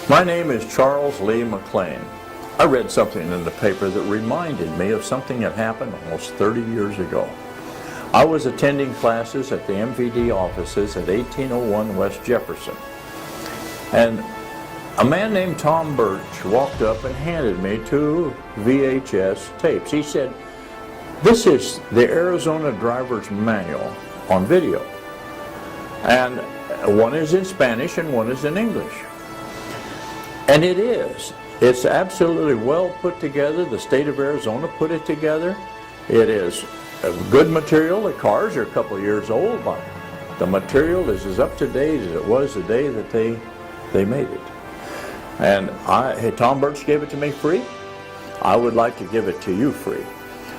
My name is Charles Lee McLean. I read something in the paper that reminded me of something that happened almost 30 years ago. I was attending classes at the MVD offices at 1801 West Jefferson. And a man named Tom Birch walked up and handed me two VHS tapes. He said, "This is the Arizona Driver's Manual on video. And one is in Spanish and one is in English." And it is. It's absolutely well put together. The state of Arizona put it together. It is a good material. The cars are a couple of years old, but the material is as up to date as it was the day that they made it. And Tom Birch gave it to me free. I would like to give it to you free.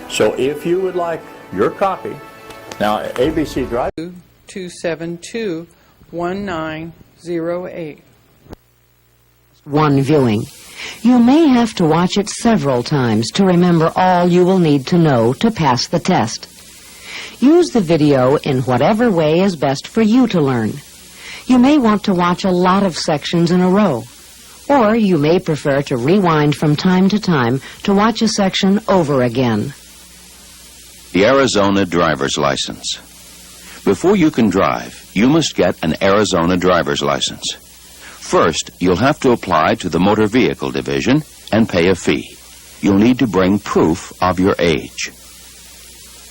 So if you would like your copy, now ABC Drive 272-1908. One viewing. You may have to watch it several times to remember all you will need to know to pass the test. Use the video in whatever way is best for you to learn. You may want to watch a lot of sections in a row, or you may prefer to rewind from time to time to watch a section over again. The Arizona driver's license. Before you can drive, you must get an Arizona driver's license. First, you'll have to apply to the Motor Vehicle Division and pay a fee. You'll need to bring proof of your age.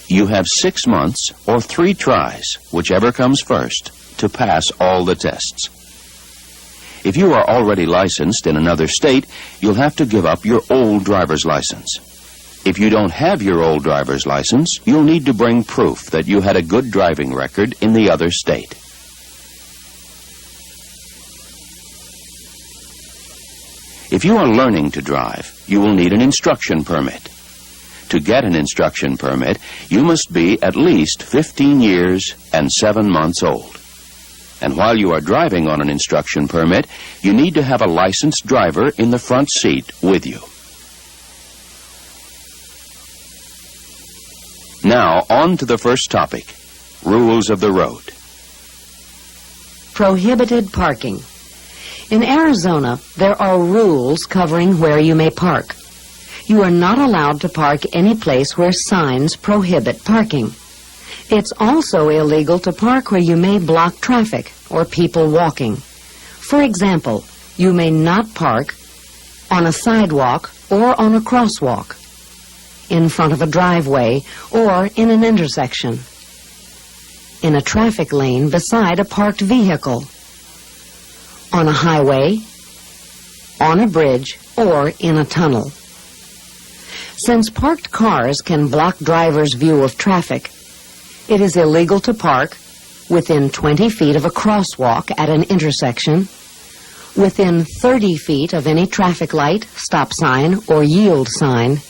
You have 6 months or 3 tries, whichever comes first, to pass all the tests. If you are already licensed in another state, you'll have to give up your old driver's license. If you don't have your old driver's license, you'll need to bring proof that you had a good driving record in the other state. If you are learning to drive, you will need an instruction permit. To get an instruction permit, you must be at least 15 years and 7 months old. And while you are driving on an instruction permit, you need to have a licensed driver in the front seat with you. Now, on to the first topic, rules of the road. Prohibited parking. In Arizona, there are rules covering where you may park. You are not allowed to park any place where signs prohibit parking. It's also illegal to park where you may block traffic or people walking. For example, you may not park on a sidewalk or on a crosswalk, in front of a driveway, or in an intersection, in a traffic lane beside a parked vehicle, on a highway, on a bridge, or in a tunnel. Since parked cars can block drivers' view of traffic, it is illegal to park within 20 feet of a crosswalk at an intersection, within 30 feet of any traffic light, stop sign, or yield sign,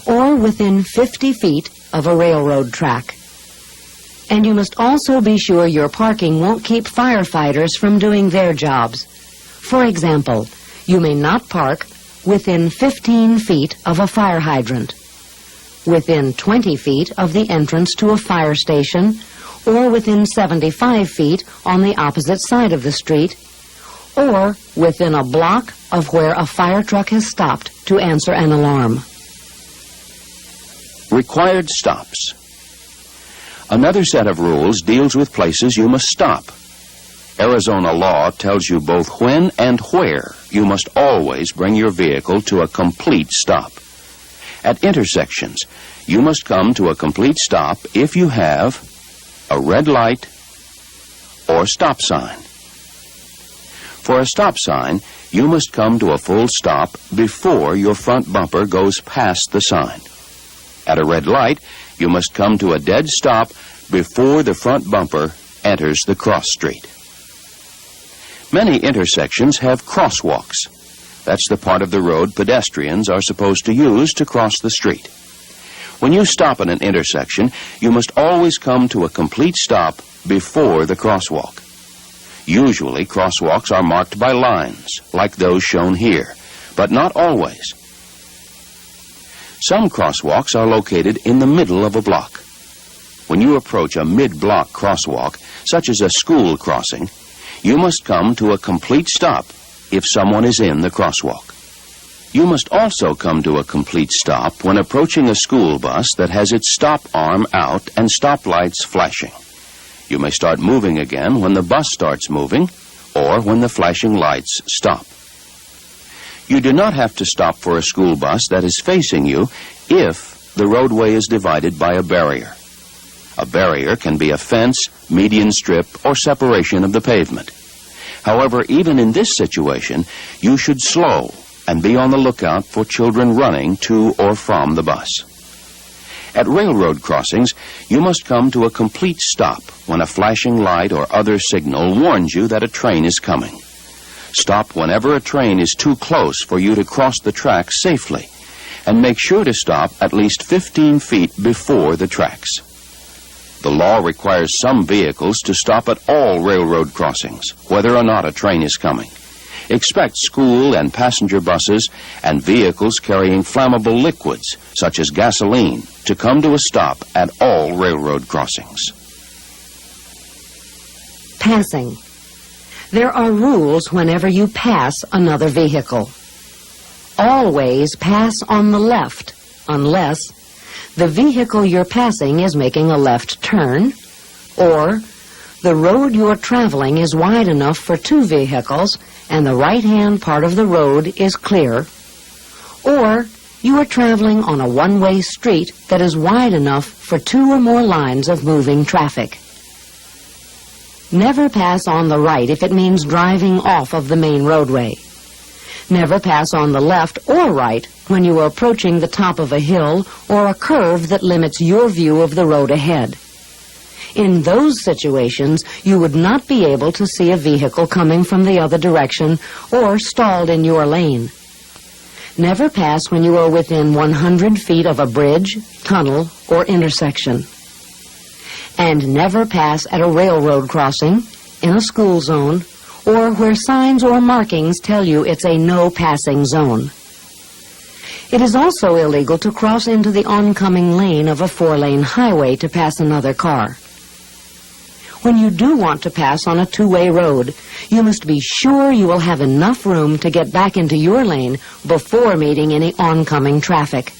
or within 50 feet of a railroad track. And you must also be sure your parking won't keep firefighters from doing their jobs. For example, you may not park within 15 feet of a fire hydrant, within 20 feet of the entrance to a fire station, or within 75 feet on the opposite side of the street, or within a block of where a fire truck has stopped to answer an alarm. Required stops. Another set of rules deals with places you must stop. Arizona law tells you both when and where you must always bring your vehicle to a complete stop. At intersections, you must come to a complete stop if you have a red light or stop sign. For a stop sign, you must come to a full stop before your front bumper goes past the sign. At a red light, you must come to a dead stop before the front bumper enters the cross street. Many intersections have crosswalks. That's the part of the road pedestrians are supposed to use to cross the street. When you stop at an intersection, you must always come to a complete stop before the crosswalk. Usually, crosswalks are marked by lines, like those shown here, but not always. Some crosswalks are located in the middle of a block. When you approach a mid-block crosswalk, such as a school crossing, you must come to a complete stop if someone is in the crosswalk. You must also come to a complete stop when approaching a school bus that has its stop arm out and stop lights flashing. You may start moving again when the bus starts moving or when the flashing lights stop. You do not have to stop for a school bus that is facing you if the roadway is divided by a barrier. A barrier can be a fence, median strip, or separation of the pavement. However, even in this situation, you should slow and be on the lookout for children running to or from the bus. At railroad crossings, you must come to a complete stop when a flashing light or other signal warns you that a train is coming. Stop whenever a train is too close for you to cross the tracks safely, and make sure to stop at least 15 feet before the tracks. The law requires some vehicles to stop at all railroad crossings, whether or not a train is coming. Expect school and passenger buses and vehicles carrying flammable liquids, such as gasoline, to come to a stop at all railroad crossings. Passing. There are rules whenever you pass another vehicle. Always pass on the left, unless the vehicle you're passing is making a left turn, or the road you're traveling is wide enough for two vehicles and the right-hand part of the road is clear, or you are traveling on a one-way street that is wide enough for two or more lines of moving traffic. Never pass on the right if it means driving off of the main roadway. Never pass on the left or right when you are approaching the top of a hill or a curve that limits your view of the road ahead. In those situations, you would not be able to see a vehicle coming from the other direction or stalled in your lane. Never pass when you are within 100 feet of a bridge, tunnel, or intersection. And never pass at a railroad crossing, in a school zone, or where signs or markings tell you it's a no-passing zone. It is also illegal to cross into the oncoming lane of a four-lane highway to pass another car. When you do want to pass on a two-way road, you must be sure you will have enough room to get back into your lane before meeting any oncoming traffic.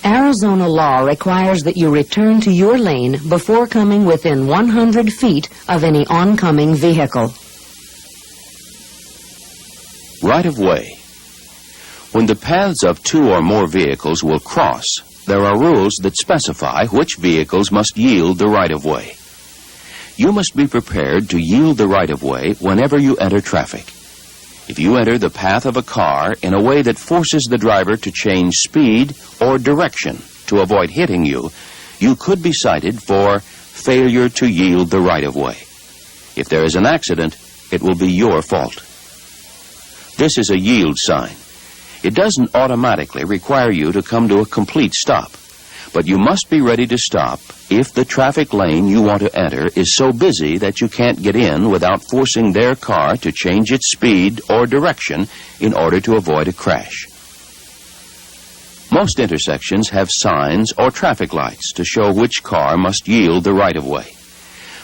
Arizona law requires that you return to your lane before coming within 100 feet of any oncoming vehicle. Right-of-way. When the paths of two or more vehicles will cross, there are rules that specify which vehicles must yield the right-of-way. You must be prepared to yield the right-of-way whenever you enter traffic. If you enter the path of a car in a way that forces the driver to change speed or direction to avoid hitting you, you could be cited for failure to yield the right-of-way. If there is an accident, it will be your fault. This is a yield sign. It doesn't automatically require you to come to a complete stop, but you must be ready to stop if the traffic lane you want to enter is so busy that you can't get in without forcing their car to change its speed or direction in order to avoid a crash. Most intersections have signs or traffic lights to show which car must yield the right-of-way.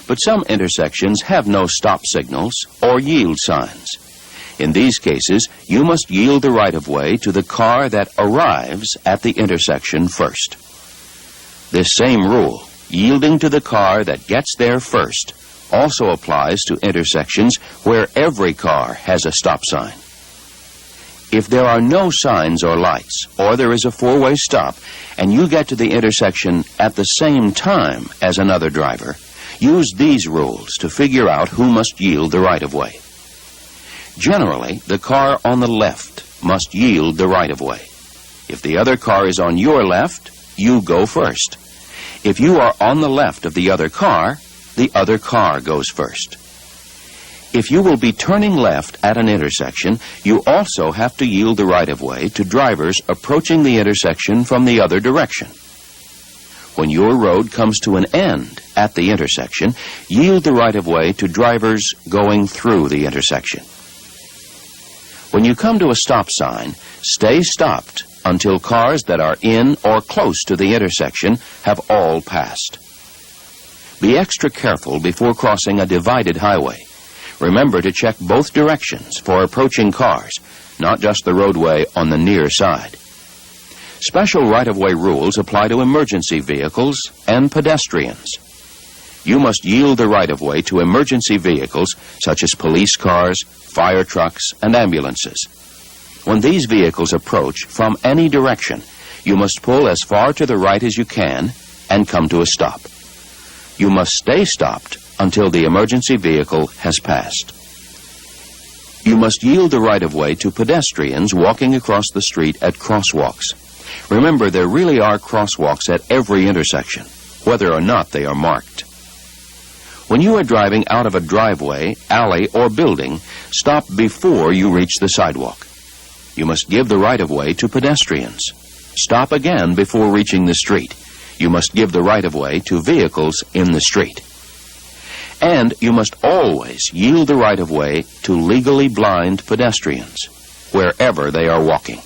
But some intersections have no stop signals or yield signs. In these cases, you must yield the right-of-way to the car that arrives at the intersection first. This same rule, yielding to the car that gets there first, also applies to intersections where every car has a stop sign. If there are no signs or lights, or there is a four-way stop, and you get to the intersection at the same time as another driver, use these rules to figure out who must yield the right-of-way. Generally, the car on the left must yield the right-of-way. If the other car is on your left, you go first. If you are on the left of the other car goes first. If you will be turning left at an intersection, you also have to yield the right-of-way to drivers approaching the intersection from the other direction. When your road comes to an end at the intersection, yield the right-of-way to drivers going through the intersection. When you come to a stop sign, stay stopped until cars that are in or close to the intersection have all passed. Be extra careful before crossing a divided highway. Remember to check both directions for approaching cars, not just the roadway on the near side. Special right-of-way rules apply to emergency vehicles and pedestrians. You must yield the right-of-way to emergency vehicles such as police cars, fire trucks, and ambulances. When these vehicles approach from any direction, you must pull as far to the right as you can and come to a stop. You must stay stopped until the emergency vehicle has passed. You must yield the right-of-way to pedestrians walking across the street at crosswalks. Remember, there really are crosswalks at every intersection, whether or not they are marked. When you are driving out of a driveway, alley, or building, stop before you reach the sidewalk. You must give the right-of-way to pedestrians. Stop again before reaching the street. You must give the right-of-way to vehicles in the street. And you must always yield the right-of-way to legally blind pedestrians, wherever they are walking.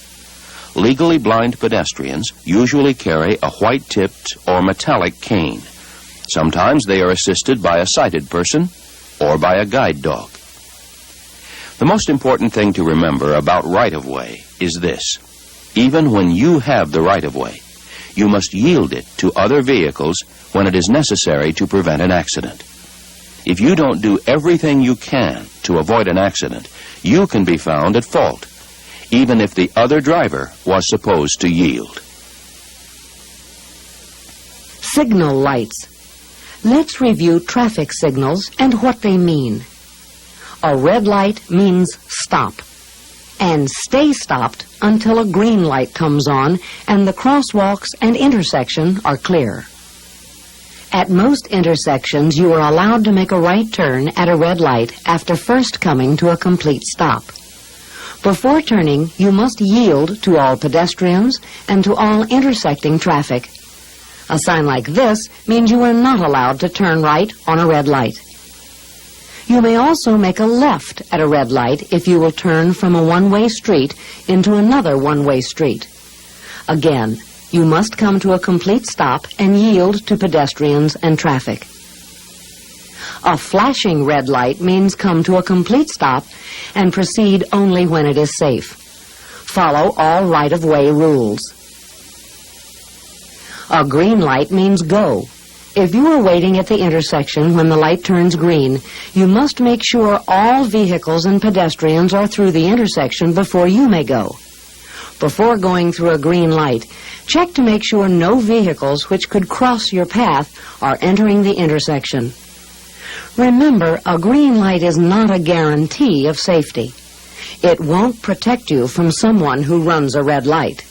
Legally blind pedestrians usually carry a white-tipped or metallic cane. Sometimes they are assisted by a sighted person or by a guide dog. The most important thing to remember about right-of-way is this. Even when you have the right-of-way, you must yield it to other vehicles when it is necessary to prevent an accident. If you don't do everything you can to avoid an accident, you can be found at fault, even if the other driver was supposed to yield. Signal lights. Let's review traffic signals and what they mean. A red light means stop. And stay stopped until a green light comes on and the crosswalks and intersection are clear. At most intersections, you are allowed to make a right turn at a red light after first coming to a complete stop. Before turning, you must yield to all pedestrians and to all intersecting traffic. A sign like this means you are not allowed to turn right on a red light. You may also make a left at a red light if you will turn from a one-way street into another one-way street. Again, you must come to a complete stop and yield to pedestrians and traffic. A flashing red light means come to a complete stop and proceed only when it is safe. Follow all right-of-way rules. A green light means go. If you are waiting at the intersection when the light turns green, you must make sure all vehicles and pedestrians are through the intersection before you may go. Before going through a green light, check to make sure no vehicles which could cross your path are entering the intersection. Remember, a green light is not a guarantee of safety. It won't protect you from someone who runs a red light.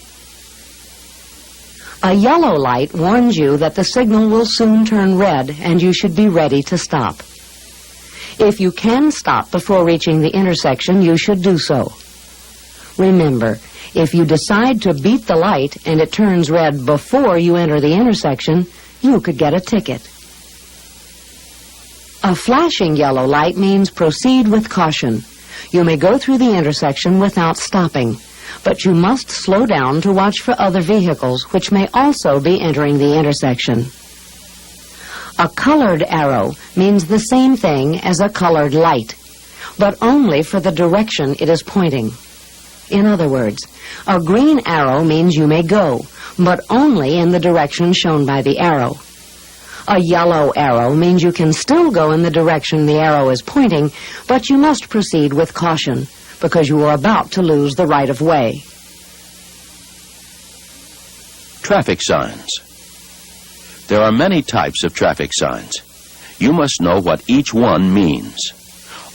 A yellow light warns you that the signal will soon turn red and you should be ready to stop. If you can stop before reaching the intersection, you should do so. Remember, if you decide to beat the light and it turns red before you enter the intersection, you could get a ticket. A flashing yellow light means proceed with caution. You may go through the intersection without stopping, but you must slow down to watch for other vehicles which may also be entering the intersection. A colored arrow means the same thing as a colored light, but only for the direction it is pointing. In other words, a green arrow means you may go, but only in the direction shown by the arrow. A yellow arrow means you can still go in the direction the arrow is pointing, but you must proceed with caution, because you are about to lose the right of way. Traffic signs. There are many types of traffic signs. You must know what each one means.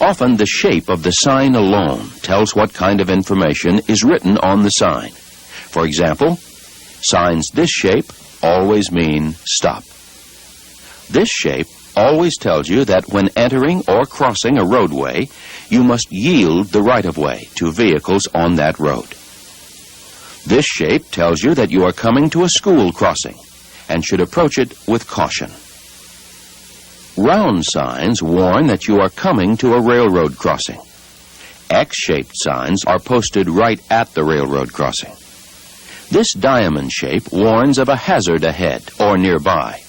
Often the shape of the sign alone tells what kind of information is written on the sign. For example, signs this shape always mean stop. This shape always tells you that when entering or crossing a roadway, you must yield the right-of-way to vehicles on that road. This shape tells you that you are coming to a school crossing and should approach it with caution. Round signs warn that you are coming to a railroad crossing. X-shaped signs are posted right at the railroad crossing. This diamond shape warns of a hazard ahead or nearby.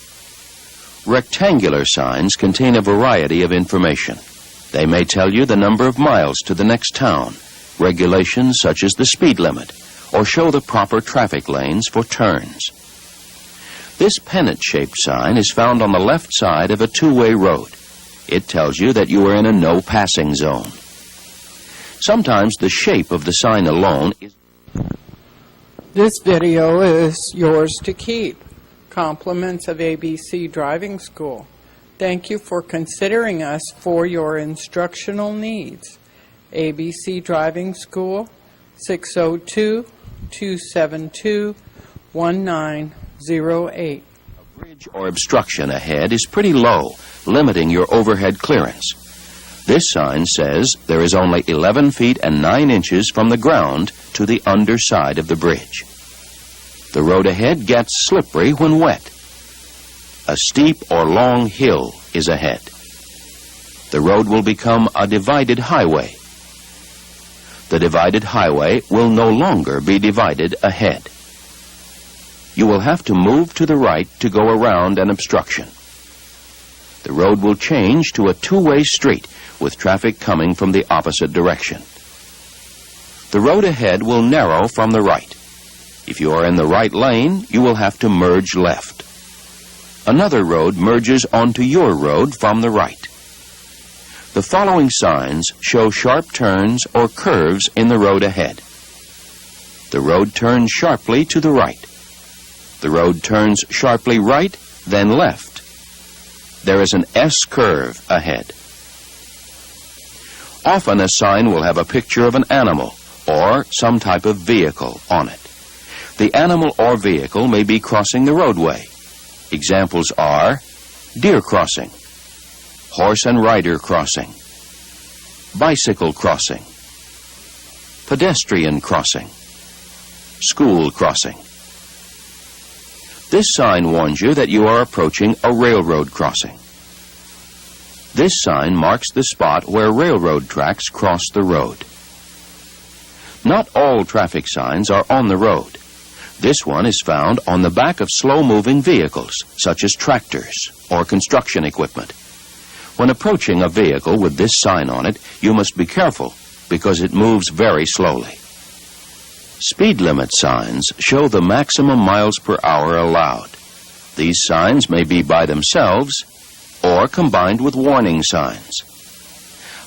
Rectangular signs contain a variety of information. They may tell you the number of miles to the next town, regulations such as the speed limit, or show the proper traffic lanes for turns. This pennant-shaped sign is found on the left side of a two-way road. It tells you that you are in a no-passing zone. Sometimes the shape of the sign alone is... This video is yours to keep. Compliments of ABC Driving School. Thank you for considering us for your instructional needs. ABC Driving School, 602-272-1908. A bridge or obstruction ahead is pretty low, limiting your overhead clearance. This sign says there is only 11 feet and 9 inches from the ground to the underside of the bridge. The road ahead gets slippery when wet. A steep or long hill is ahead. The road will become a divided highway. The divided highway will no longer be divided ahead. You will have to move to the right to go around an obstruction. The road will change to a two-way street with traffic coming from the opposite direction. The road ahead will narrow from the right. If you are in the right lane, you will have to merge left. Another road merges onto your road from the right. The following signs show sharp turns or curves in the road ahead. The road turns sharply to the right. The road turns sharply right, then left. There is an S curve ahead. Often a sign will have a picture of an animal or some type of vehicle on it. The animal or vehicle may be crossing the roadway. Examples are deer crossing, horse and rider crossing, bicycle crossing, pedestrian crossing, school crossing. This sign warns you that you are approaching a railroad crossing. This sign marks the spot where railroad tracks cross the road. Not all traffic signs are on the road. This one is found on the back of slow-moving vehicles, such as tractors or construction equipment. When approaching a vehicle with this sign on it, you must be careful because it moves very slowly. Speed limit signs show the maximum miles per hour allowed. These signs may be by themselves or combined with warning signs.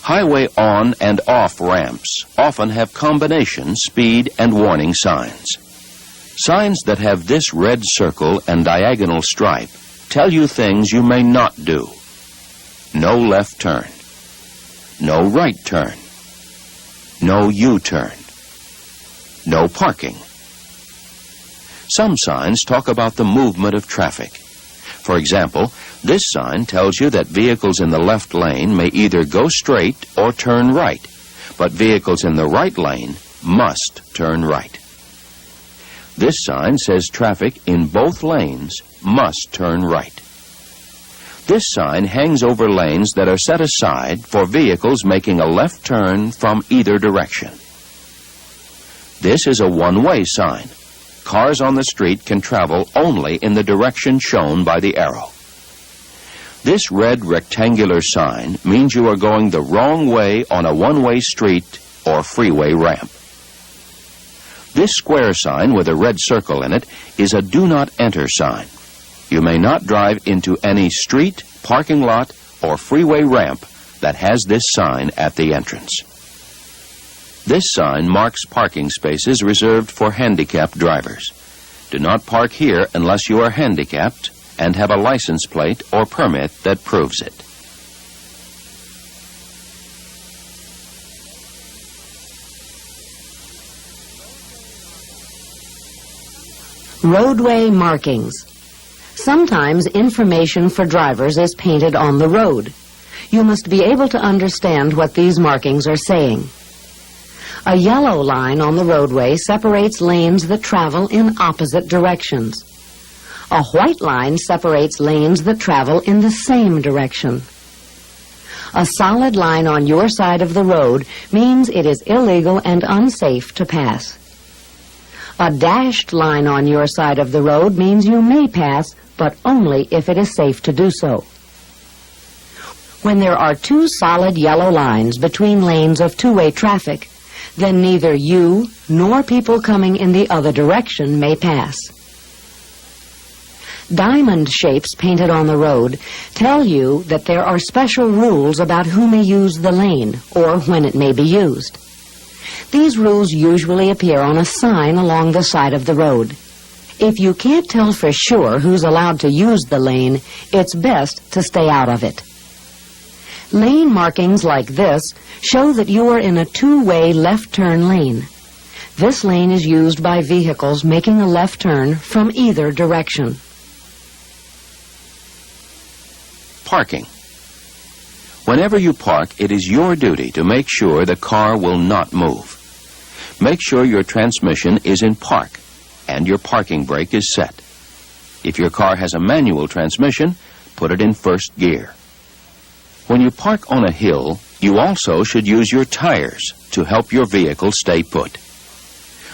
Highway on and off ramps often have combination speed and warning signs. Signs that have this red circle and diagonal stripe tell you things you may not do. No left turn. No right turn. No U-turn. No parking. Some signs talk about the movement of traffic. For example, this sign tells you that vehicles in the left lane may either go straight or turn right, but vehicles in the right lane must turn right. This sign says traffic in both lanes must turn right. This sign hangs over lanes that are set aside for vehicles making a left turn from either direction. This is a one-way sign. Cars on the street can travel only in the direction shown by the arrow. This red rectangular sign means you are going the wrong way on a one-way street or freeway ramp. This square sign with a red circle in it is a do not enter sign. You may not drive into any street, parking lot, or freeway ramp that has this sign at the entrance. This sign marks parking spaces reserved for handicapped drivers. Do not park here unless you are handicapped and have a license plate or permit that proves it. Roadway markings. Sometimes information for drivers is painted on the road. You must be able to understand what these markings are saying. A yellow line on the roadway separates lanes that travel in opposite directions. A white line separates lanes that travel in the same direction. A solid line on your side of the road means it is illegal and unsafe to pass. A dashed line on your side of the road means you may pass, but only if it is safe to do so. When there are two solid yellow lines between lanes of two-way traffic, then neither you nor people coming in the other direction may pass. Diamond shapes painted on the road tell you that there are special rules about who may use the lane or when it may be used. These rules usually appear on a sign along the side of the road. If you can't tell for sure who's allowed to use the lane, it's best to stay out of it. Lane markings like this show that you are in a two-way left turn lane. This lane is used by vehicles making a left turn from either direction. Parking. Whenever you park, it is your duty to make sure the car will not move. Make sure your transmission is in park and your parking brake is set. If your car has a manual transmission, put it in first gear. When you park on a hill, you also should use your tires to help your vehicle stay put.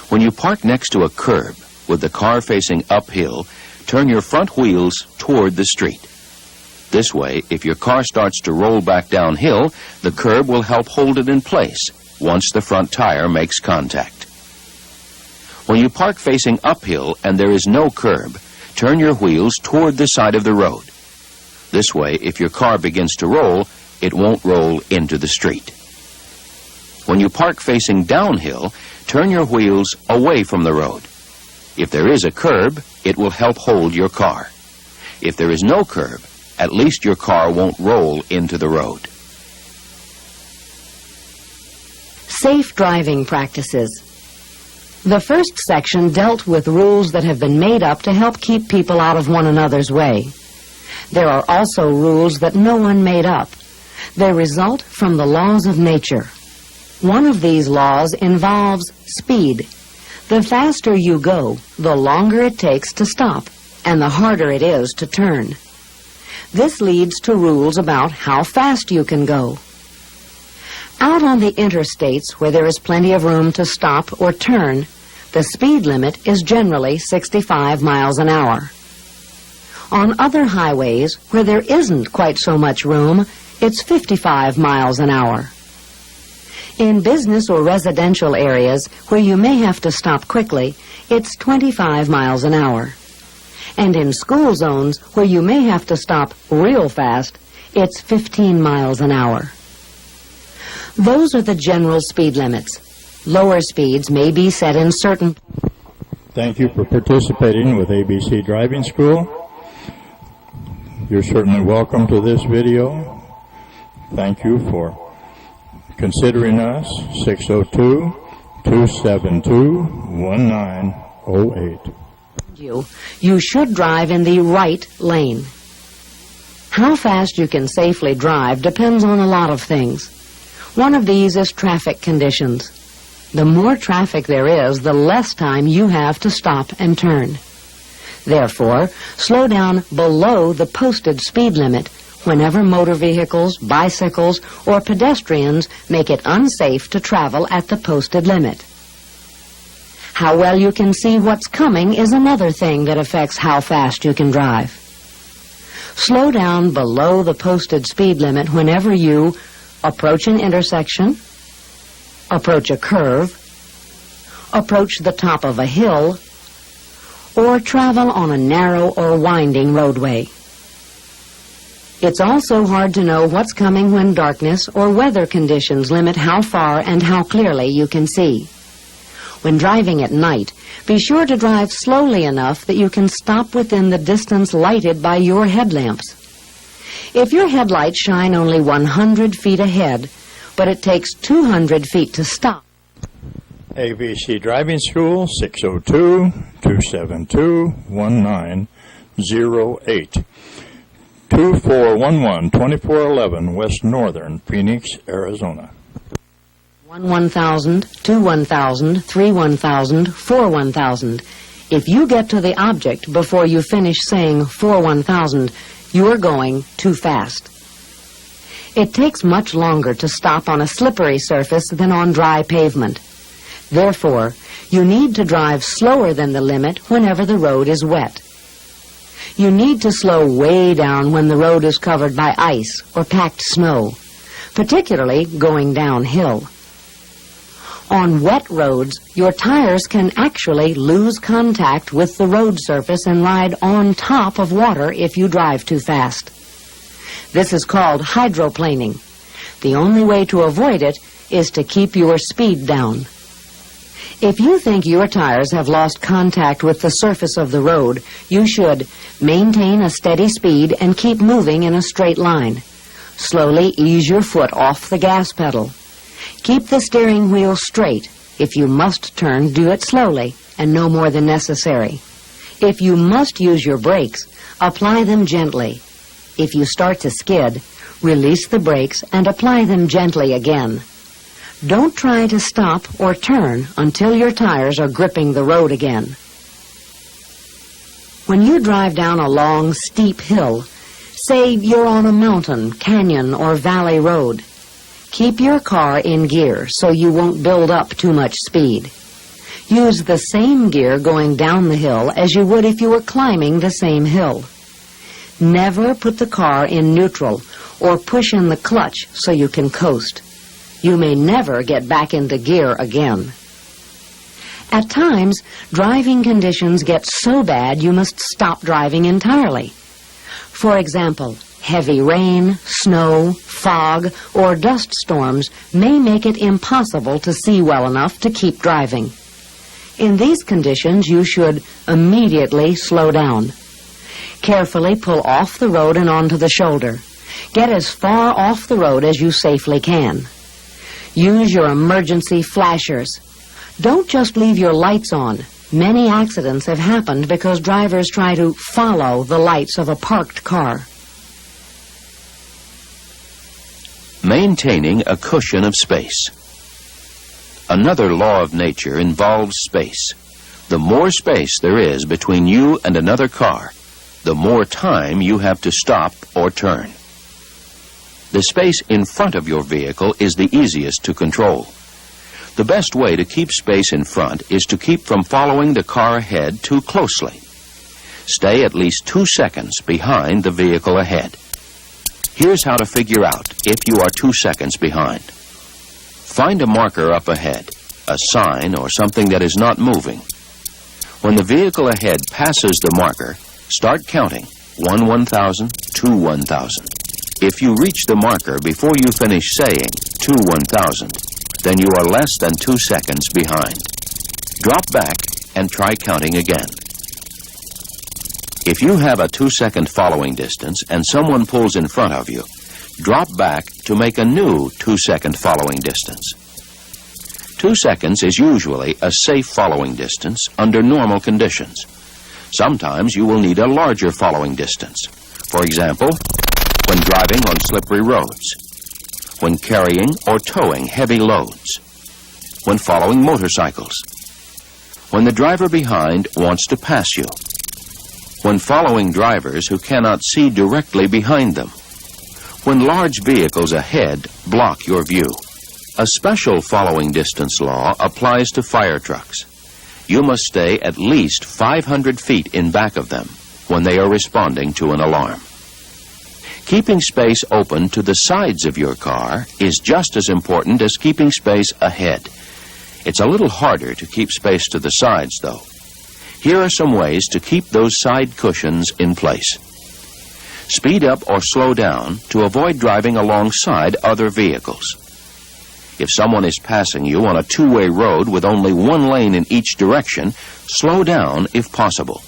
When you park next to a curb with the car facing uphill, turn your front wheels toward the street. This way, if your car starts to roll back downhill, the curb will help hold it in place once the front tire makes contact. When you park facing uphill and there is no curb, turn your wheels toward the side of the road. This way, if your car begins to roll, it won't roll into the street. When you park facing downhill, turn your wheels away from the road. If there is a curb, it will help hold your car. If there is no curb, at least your car won't roll into the road. Safe driving practices. The first section dealt with rules that have been made up to help keep people out of one another's way. There are also rules that no one made up. They result from the laws of nature. One of these laws involves speed. The faster you go, the longer it takes to stop, and the harder it is to turn. This leads to rules about how fast you can go. Out on the interstates where there is plenty of room to stop or turn, the speed limit is generally 65 miles an hour. On other highways where there isn't quite so much room, it's 55 miles an hour. In business or residential areas where you may have to stop quickly, it's 25 miles an hour. And in school zones where you may have to stop real fast, it's 15 miles an hour. Those are the general speed limits. Lower speeds may be set in certain... Thank you for participating with ABC Driving School. You're certainly welcome to this video. Thank you for considering us. 602-272-1908. You should drive in the right lane. How fast you can safely drive depends on a lot of things. One of these is traffic conditions. The more traffic there is, the less time you have to stop and turn. Therefore, slow down below the posted speed limit whenever motor vehicles, bicycles, or pedestrians make it unsafe to travel at the posted limit. How well you can see what's coming is another thing that affects how fast you can drive. Slow down below the posted speed limit whenever you approach an intersection, approach a curve, approach the top of a hill, or travel on a narrow or winding roadway. It's also hard to know what's coming when darkness or weather conditions limit how far and how clearly you can see. When driving at night, be sure to drive slowly enough that you can stop within the distance lighted by your headlamps. If your headlights shine only 100 feet ahead, but it takes 200 feet to stop. ABC Driving School, 602-272-1908. 2411-2411 West Northern, Phoenix, Arizona. 1-1000, 2-1000, 3-1000, 4-1000. If you get to the object before you finish saying 4-1000, you're going too fast. It takes much longer to stop on a slippery surface than on dry pavement. Therefore, you need to drive slower than the limit whenever the road is wet. You need to slow way down when the road is covered by ice or packed snow, particularly going downhill. On wet roads, your tires can actually lose contact with the road surface and ride on top of water if you drive too fast. This is called hydroplaning. The only way to avoid it is to keep your speed down. If you think your tires have lost contact with the surface of the road, you should maintain a steady speed and keep moving in a straight line. Slowly ease your foot off the gas pedal. Keep the steering wheel straight. If you must turn, do it slowly and no more than necessary. If you must use your brakes, apply them gently. If you start to skid, release the brakes and apply them gently again. Don't try to stop or turn until your tires are gripping the road again. When you drive down a long, steep hill, say you're on a mountain, canyon, or valley road, keep your car in gear so you won't build up too much speed. Use the same gear going down the hill as you would if you were climbing the same hill. Never put the car in neutral or push in the clutch so you can coast. You may never get back into gear again. At times, driving conditions get so bad you must stop driving entirely. For example, heavy rain, snow, fog, or dust storms may make it impossible to see well enough to keep driving. In these conditions, you should immediately slow down. Carefully pull off the road and onto the shoulder. Get as far off the road as you safely can. Use your emergency flashers. Don't just leave your lights on. Many accidents have happened because drivers try to follow the lights of a parked car. Maintaining a cushion of space. Another law of nature involves space. The more space there is between you and another car, the more time you have to stop or turn. The space in front of your vehicle is the easiest to control. The best way to keep space in front is to keep from following the car ahead too closely. Stay at least 2 seconds behind the vehicle ahead. Here's how to figure out if you are 2 seconds behind. Find a marker up ahead, a sign or something that is not moving. When the vehicle ahead passes the marker, start counting 1 1,000, 2 1,000. If you reach the marker before you finish saying 2 1,000, then you are less than 2 seconds behind. Drop back and try counting again. If you have a 2-second following distance and someone pulls in front of you, drop back to make a new 2-second following distance. 2 seconds is usually a safe following distance under normal conditions. Sometimes you will need a larger following distance. For example, when driving on slippery roads, when carrying or towing heavy loads, when following motorcycles, when the driver behind wants to pass you, when following drivers who cannot see directly behind them, when large vehicles ahead block your view. A special following distance law applies to fire trucks. You must stay at least 500 feet in back of them when they are responding to an alarm. Keeping space open to the sides of your car is just as important as keeping space ahead. It's a little harder to keep space to the sides, though. Here are some ways to keep those side cushions in place. Speed up or slow down to avoid driving alongside other vehicles. If someone is passing you on a two-way road with only one lane in each direction, slow down if possible.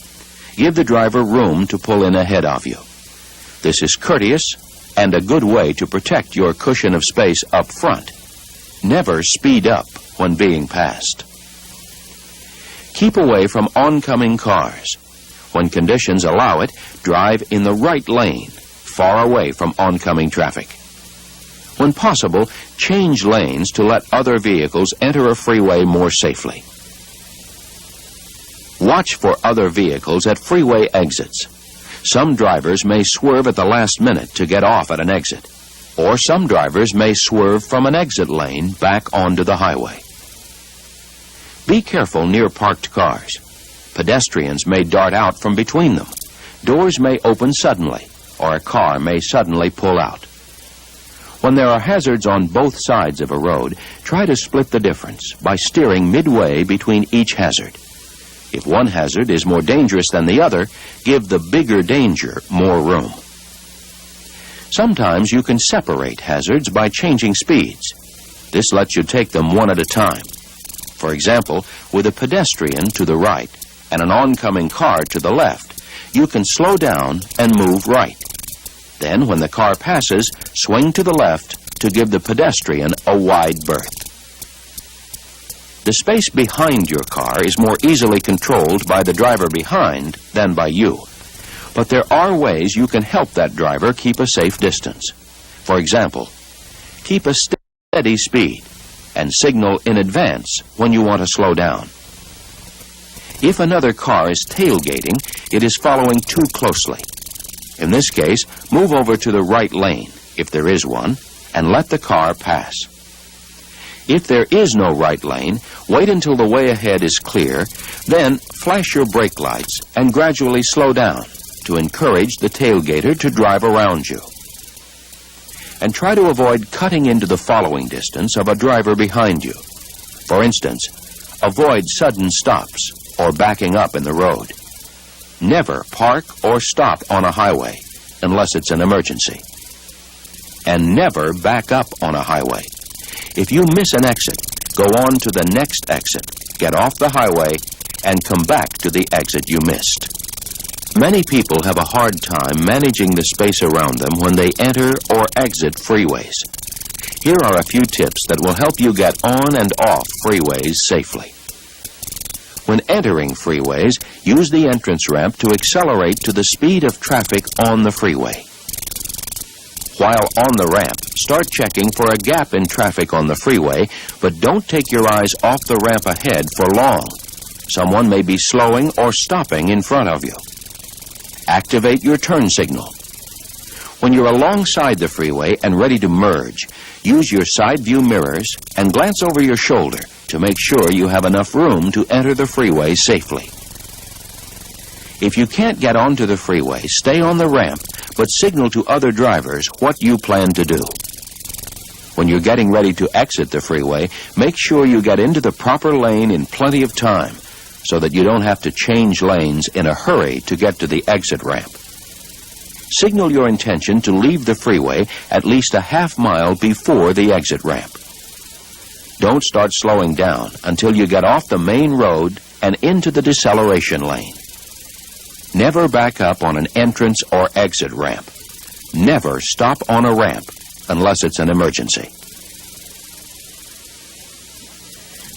Give the driver room to pull in ahead of you. This is courteous and a good way to protect your cushion of space up front. Never speed up when being passed. Keep away from oncoming cars. When conditions allow it, drive in the right lane, far away from oncoming traffic. When possible, change lanes to let other vehicles enter a freeway more safely. Watch for other vehicles at freeway exits. Some drivers may swerve at the last minute to get off at an exit, or some drivers may swerve from an exit lane back onto the highway. Be careful near parked cars. Pedestrians may dart out from between them. Doors may open suddenly, or a car may suddenly pull out. When there are hazards on both sides of a road, try to split the difference by steering midway between each hazard. If one hazard is more dangerous than the other, give the bigger danger more room. Sometimes you can separate hazards by changing speeds. This lets you take them one at a time. For example, with a pedestrian to the right and an oncoming car to the left, you can slow down and move right. Then, when the car passes, swing to the left to give the pedestrian a wide berth. The space behind your car is more easily controlled by the driver behind than by you. But there are ways you can help that driver keep a safe distance. For example, keep a steady speed and signal in advance when you want to slow down. If another car is tailgating, it is following too closely. In this case, move over to the right lane, if there is one, and let the car pass. If there is no right lane, wait until the way ahead is clear, then flash your brake lights and gradually slow down to encourage the tailgater to drive around you. And try to avoid cutting into the following distance of a driver behind you. For instance, avoid sudden stops or backing up in the road. Never park or stop on a highway unless it's an emergency. And never back up on a highway. If you miss an exit, go on to the next exit, get off the highway, and come back to the exit you missed. Many people have a hard time managing the space around them when they enter or exit freeways. Here are a few tips that will help you get on and off freeways safely. When entering freeways, use the entrance ramp to accelerate to the speed of traffic on the freeway. While on the ramp, start checking for a gap in traffic on the freeway, but don't take your eyes off the ramp ahead for long. Someone may be slowing or stopping in front of you. Activate your turn signal. When you're alongside the freeway and ready to merge, use your side view mirrors and glance over your shoulder to make sure you have enough room to enter the freeway safely. If you can't get onto the freeway, stay on the ramp, but signal to other drivers what you plan to do. When you're getting ready to exit the freeway, make sure you get into the proper lane in plenty of time so that you don't have to change lanes in a hurry to get to the exit ramp. Signal your intention to leave the freeway at least a half mile before the exit ramp. Don't start slowing down until you get off the main road and into the deceleration lane. Never back up on an entrance or exit ramp. Never stop on a ramp unless it's an emergency.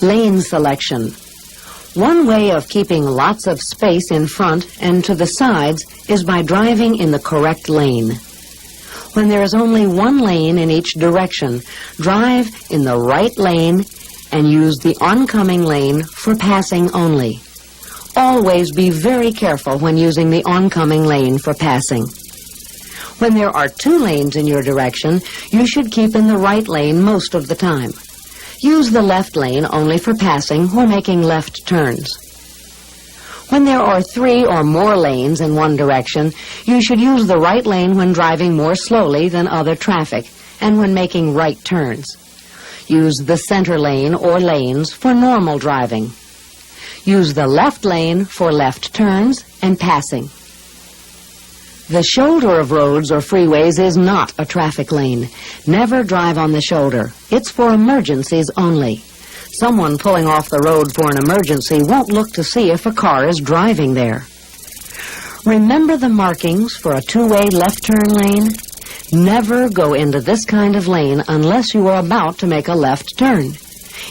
Lane selection. One way of keeping lots of space in front and to the sides is by driving in the correct lane. When there is only one lane in each direction, drive in the right lane and use the oncoming lane for passing only. Always be very careful when using the oncoming lane for passing. When there are two lanes in your direction, you should keep in the right lane most of the time. Use the left lane only for passing or making left turns. When there are 3 or more lanes in one direction, you should use the right lane when driving more slowly than other traffic and when making right turns. Use the center lane or lanes for normal driving. Use the left lane for left turns and passing. The shoulder of roads or freeways is not a traffic lane. Never drive on the shoulder. It's for emergencies only. Someone pulling off the road for an emergency won't look to see if a car is driving there. Remember the markings for a two-way left turn lane? Never go into this kind of lane unless you are about to make a left turn.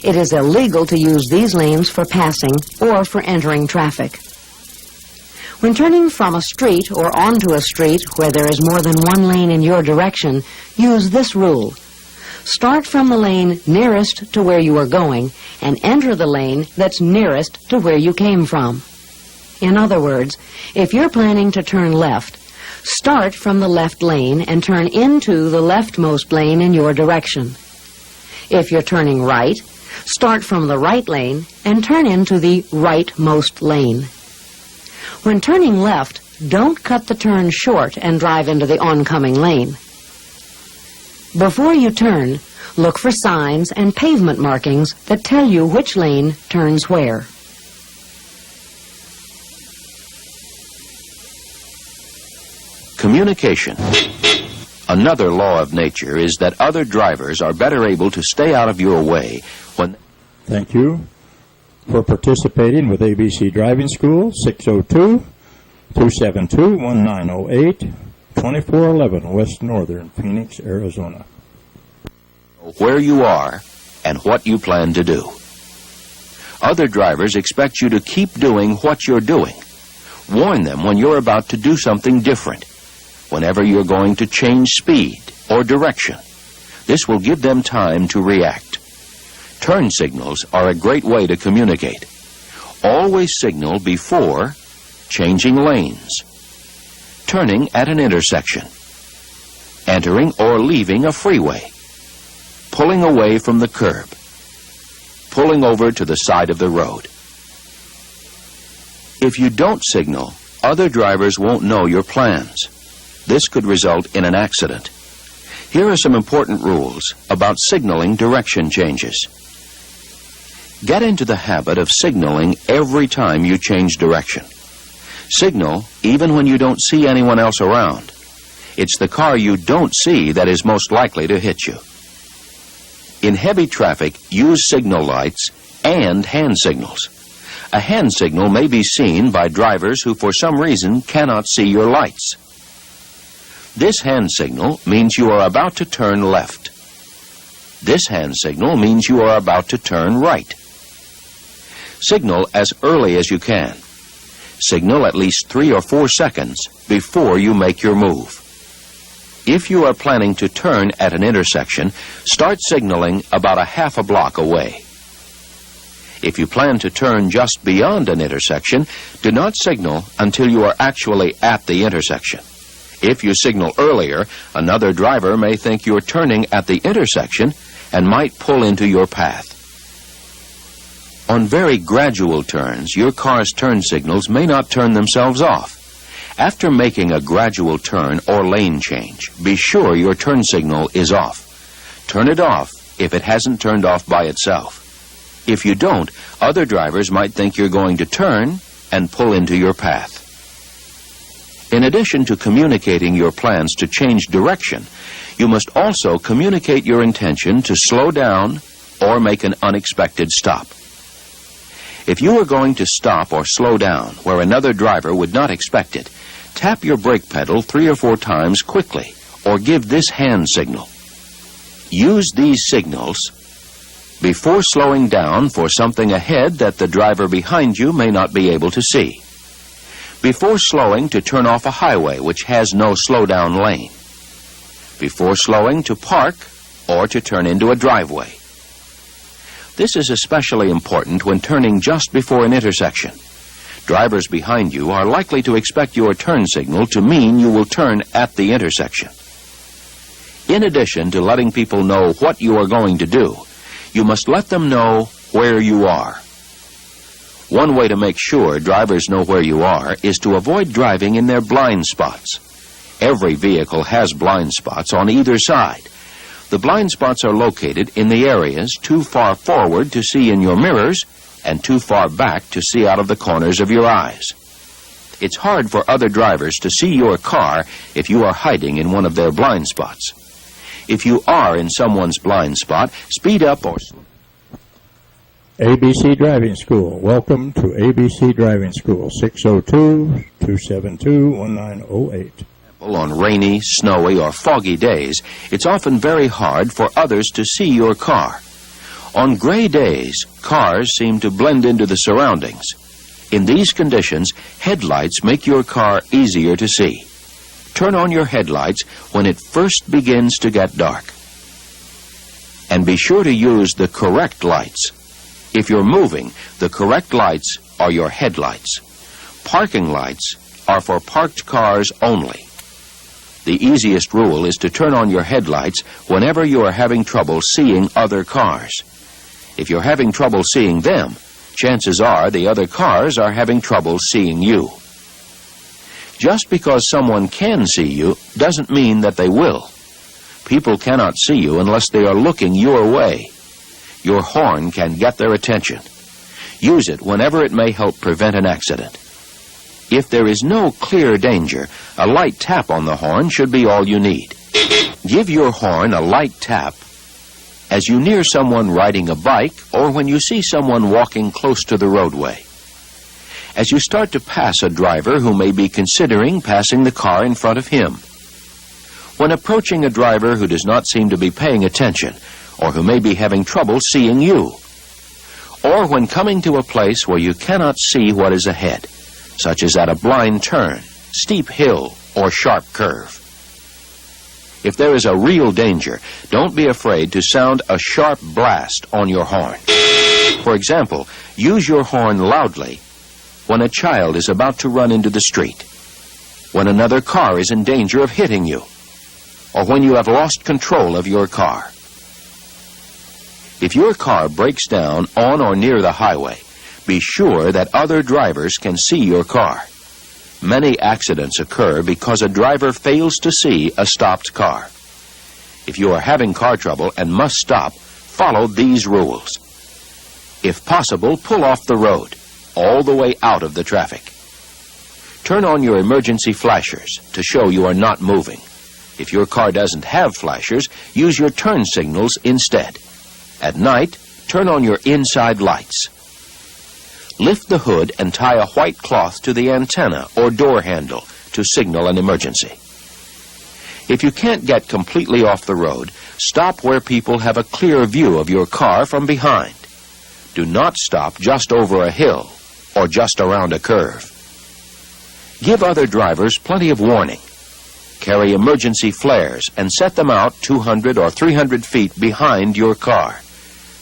It is illegal to use these lanes for passing or for entering traffic. When turning from a street or onto a street where there is more than one lane in your direction, use this rule. Start from the lane nearest to where you are going and enter the lane that's nearest to where you came from. In other words, if you're planning to turn left, start from the left lane and turn into the leftmost lane in your direction. If you're turning right, start from the right lane and turn into the rightmost lane. When turning left, Don't cut the turn short and drive into the oncoming lane. Before you turn, look for signs and pavement markings that tell you which lane turns where. Communication. Another law of nature is that other drivers are better able to stay out of your way when... Thank you for participating with ABC Driving School, 602-272-1908, 2411 West Northern, Phoenix, Arizona. Where you are and what you plan to do. Other drivers expect you to keep doing what you're doing. Warn them when you're about to do something different, whenever you're going to change speed or direction. This will give them time to react. Turn signals are a great way to communicate. Always signal before changing lanes, turning at an intersection, entering or leaving a freeway, pulling away from the curb, pulling over to the side of the road. If you don't signal, other drivers won't know your plans. This could result in an accident. Here are some important rules about signaling direction changes. Get into the habit of signaling every time you change direction. Signal even when you don't see anyone else around. It's the car you don't see that is most likely to hit you. In heavy traffic, use signal lights and hand signals. A hand signal may be seen by drivers who for some reason cannot see your lights. This hand signal means you are about to turn left. This hand signal means you are about to turn right. Signal as early as you can. Signal at least 3 or 4 seconds before you make your move. If you are planning to turn at an intersection, start signaling about a half a block away. If you plan to turn just beyond an intersection, do not signal until you are actually at the intersection. If you signal earlier, another driver may think you're turning at the intersection and might pull into your path. On very gradual turns, your car's turn signals may not turn themselves off. After making a gradual turn or lane change, be sure your turn signal is off. Turn it off if it hasn't turned off by itself. If you don't, other drivers might think you're going to turn and pull into your path. In addition to communicating your plans to change direction, you must also communicate your intention to slow down or make an unexpected stop. If you are going to stop or slow down where another driver would not expect it, tap your brake pedal 3 or 4 times quickly, or give this hand signal. Use these signals before slowing down for something ahead that the driver behind you may not be able to see. Before slowing to turn off a highway which has no slow-down lane. Before slowing to park or to turn into a driveway. This is especially important when turning just before an intersection. Drivers behind you are likely to expect your turn signal to mean you will turn at the intersection. In addition to letting people know what you are going to do, you must let them know where you are. One way to make sure drivers know where you are is to avoid driving in their blind spots. Every vehicle has blind spots on either side. The blind spots are located in the areas too far forward to see in your mirrors and too far back to see out of the corners of your eyes. It's hard for other drivers to see your car if you are hiding in one of their blind spots. If you are in someone's blind spot, speed up or... ABC Driving School. Welcome to ABC Driving School, 602-272-1908. On rainy, snowy, or foggy days, it's often very hard for others to see your car. On gray days, cars seem to blend into the surroundings. In these conditions, headlights make your car easier to see. Turn on your headlights when it first begins to get dark. And be sure to use the correct lights. If you're moving, the correct lights are your headlights. Parking lights are for parked cars only. The easiest rule is to turn on your headlights whenever you are having trouble seeing other cars. If you're having trouble seeing them, chances are the other cars are having trouble seeing you. Just because someone can see you doesn't mean that they will. People cannot see you unless they are looking your way. Your horn can get their attention. Use it whenever it may help prevent an accident. If there is no clear danger, a light tap on the horn should be all you need. Give your horn a light tap as you near someone riding a bike or when you see someone walking close to the roadway. As you start to pass a driver who may be considering passing the car in front of him. When approaching a driver who does not seem to be paying attention or who may be having trouble seeing you. Or when coming to a place where you cannot see what is ahead, such as at a blind turn, steep hill, or sharp curve. If there is a real danger, don't be afraid to sound a sharp blast on your horn. For example, use your horn loudly when a child is about to run into the street, when another car is in danger of hitting you, or when you have lost control of your car. If your car breaks down on or near the highway, be sure that other drivers can see your car. Many accidents occur because a driver fails to see a stopped car. If you are having car trouble and must stop, follow these rules. If possible, pull off the road, all the way out of the traffic. Turn on your emergency flashers to show you are not moving. If your car doesn't have flashers, use your turn signals instead. At night, turn on your inside lights. Lift the hood and tie a white cloth to the antenna or door handle to signal an emergency. If you can't get completely off the road, stop where people have a clear view of your car from behind. Do not stop just over a hill or just around a curve. Give other drivers plenty of warning. Carry emergency flares and set them out 200 or 300 feet behind your car.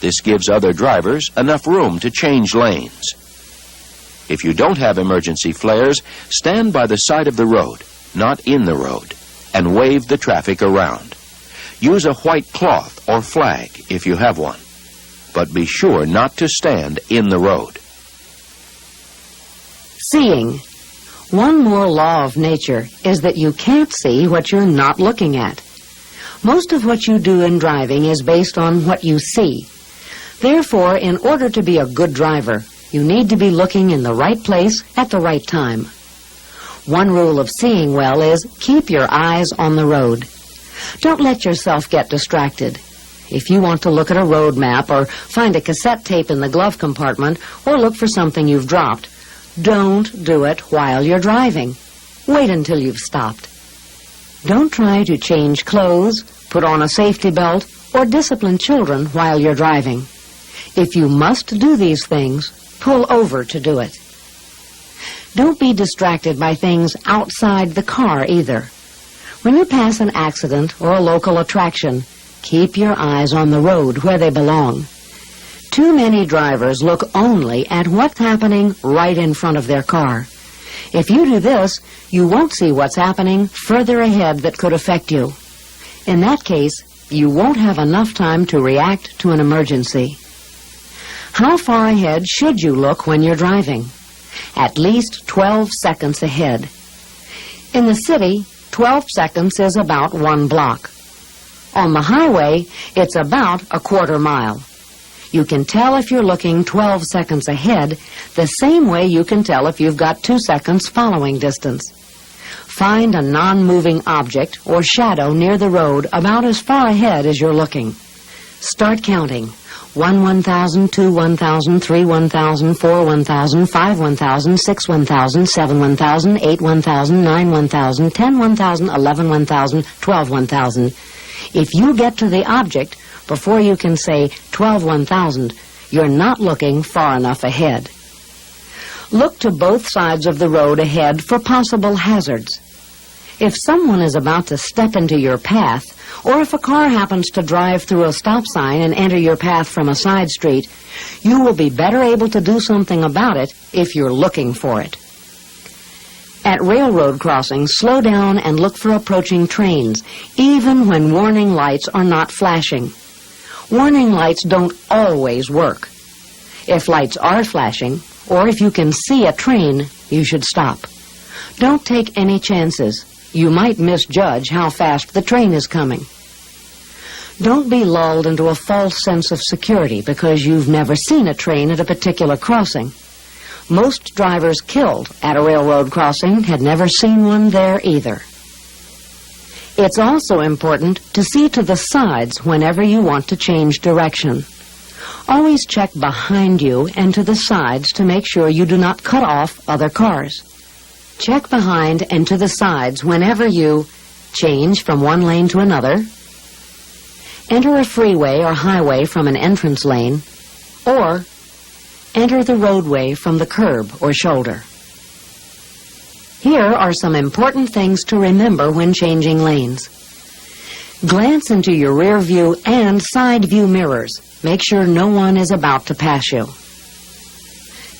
This gives other drivers enough room to change lanes. If you don't have emergency flares, stand by the side of the road, not in the road, and wave the traffic around. Use a white cloth or flag if you have one, but be sure not to stand in the road. Seeing. One more law of nature is that you can't see what you're not looking at. Most of what you do in driving is based on what you see. Therefore, in order to be a good driver, you need to be looking in the right place at the right time. One rule of seeing well is keep your eyes on the road. Don't let yourself get distracted. If you want to look at a road map or find a cassette tape in the glove compartment or look for something you've dropped, don't do it while you're driving. Wait until you've stopped. Don't try to change clothes, put on a safety belt, or discipline children while you're driving. If you must do these things, pull over to do it. Don't be distracted by things outside the car either. When you pass an accident or a local attraction, keep your eyes on the road where they belong. Too many drivers look only at what's happening right in front of their car. If you do this, you won't see what's happening further ahead that could affect you. In that case, you won't have enough time to react to an emergency. How far ahead should you look when you're driving? At least 12 seconds ahead. In the city, 12 seconds is about 1 block. On the highway, it's about a quarter mile. You can tell if you're looking 12 seconds ahead the same way you can tell if you've got 2 seconds following distance. Find a non-moving object or shadow near the road about as far ahead as you're looking. Start counting. 1 1,000, 2 1,000, 3 1,000, 4 1,000, 5 1,000, 6 1,000, 7 1,000, 8 1,000, 9 1,000, 10 1,000, 11 1,000, 12 1,000. If you get to the object before you can say 12 1,000, you're not looking far enough ahead. Look to both sides of the road ahead for possible hazards. If someone is about to step into your path, or if a car happens to drive through a stop sign and enter your path from a side street, you will be better able to do something about it if you're looking for it. At railroad crossings, slow down and look for approaching trains, even when warning lights are not flashing. Warning lights don't always work. If lights are flashing, or if you can see a train, you should stop. Don't take any chances. You might misjudge how fast the train is coming. Don't be lulled into a false sense of security because you've never seen a train at a particular crossing. Most drivers killed at a railroad crossing had never seen one there either. It's also important to see to the sides whenever you want to change direction. Always check behind you and to the sides to make sure you do not cut off other cars. Check behind and to the sides whenever you change from one lane to another, enter a freeway or highway from an entrance lane, or enter the roadway from the curb or shoulder. Here are some important things to remember when changing lanes. Glance into your rear view and side view mirrors. Make sure no one is about to pass you.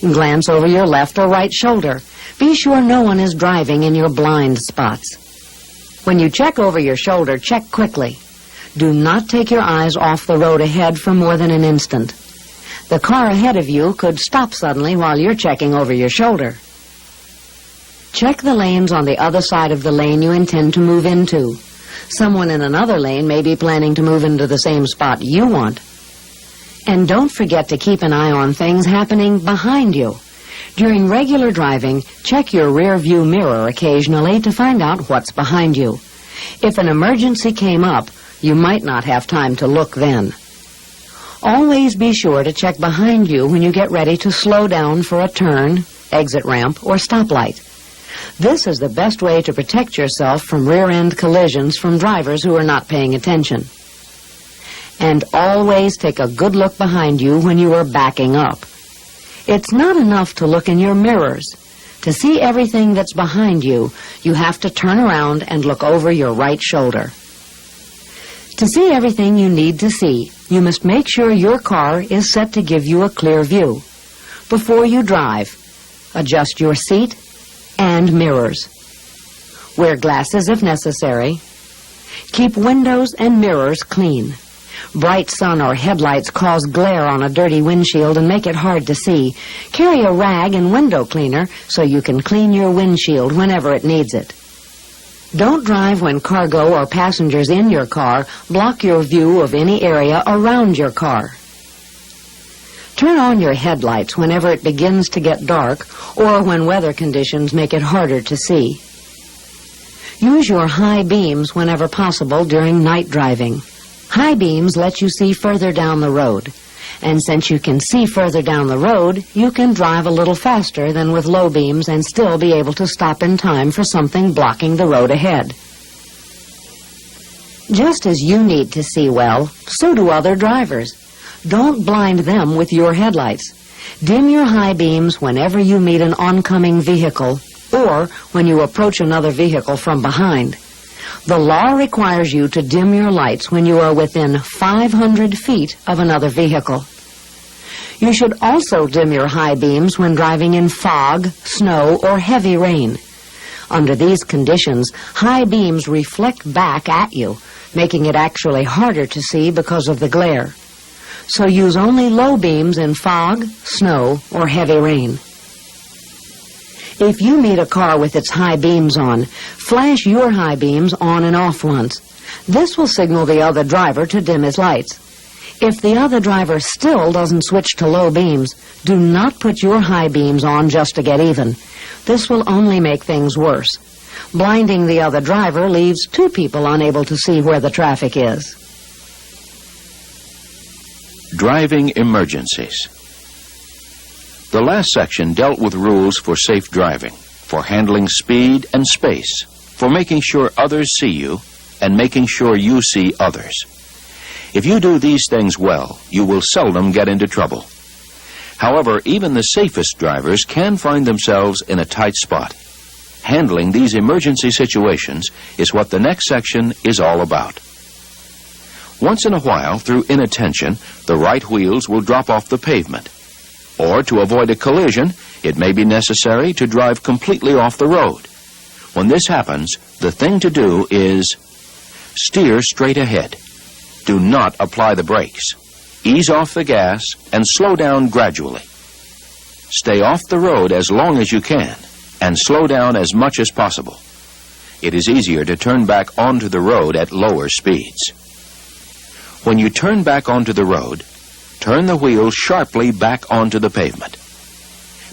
Glance over your left or right shoulder. Be sure no one is driving in your blind spots. When you check over your shoulder, check quickly. Do not take your eyes off the road ahead for more than an instant. The car ahead of you could stop suddenly while you're checking over your shoulder. Check the lanes on the other side of the lane you intend to move into. Someone in another lane may be planning to move into the same spot you want. And don't forget to keep an eye on things happening behind you. During regular driving, check your rear view mirror occasionally to find out what's behind you. If an emergency came up, you might not have time to look then. Always be sure to check behind you when you get ready to slow down for a turn, exit ramp, or stoplight. This is the best way to protect yourself from rear-end collisions from drivers who are not paying attention. And always take a good look behind you when you are backing up. It's not enough to look in your mirrors. To see everything that's behind you, you have to turn around and look over your right shoulder. To see everything you need to see, you must make sure your car is set to give you a clear view. Before you drive, adjust your seat and mirrors. Wear glasses if necessary. Keep windows and mirrors clean. Bright sun or headlights cause glare on a dirty windshield and make it hard to see. Carry a rag and window cleaner so you can clean your windshield whenever it needs it. Don't drive when cargo or passengers in your car block your view of any area around your car. Turn on your headlights whenever it begins to get dark or when weather conditions make it harder to see. Use your high beams whenever possible during night driving. High beams let you see further down the road. And since you can see further down the road, you can drive a little faster than with low beams and still be able to stop in time for something blocking the road ahead. Just as you need to see well, so do other drivers. Don't blind them with your headlights. Dim your high beams whenever you meet an oncoming vehicle or when you approach another vehicle from behind. The law requires you to dim your lights when you are within 500 feet of another vehicle. You should also dim your high beams when driving in fog, snow, or heavy rain. Under these conditions, high beams reflect back at you, making it actually harder to see because of the glare. So use only low beams in fog, snow, or heavy rain. If you meet a car with its high beams on, flash your high beams on and off once. This will signal the other driver to dim his lights. If the other driver still doesn't switch to low beams, do not put your high beams on just to get even. This will only make things worse. Blinding the other driver leaves two people unable to see where the traffic is. Driving emergencies. The last section dealt with rules for safe driving, for handling speed and space, for making sure others see you, and making sure you see others. If you do these things well, you will seldom get into trouble. However, even the safest drivers can find themselves in a tight spot. Handling these emergency situations is what the next section is all about. Once in a while, through inattention, the right wheels will drop off the pavement. Or, to avoid a collision, it may be necessary to drive completely off the road. When this happens, the thing to do is steer straight ahead. Do not apply the brakes. Ease off the gas and slow down gradually. Stay off the road as long as you can. and slow down as much as possible. It is easier to turn back onto the road at lower speeds. When you turn back onto the road, turn the wheel sharply back onto the pavement.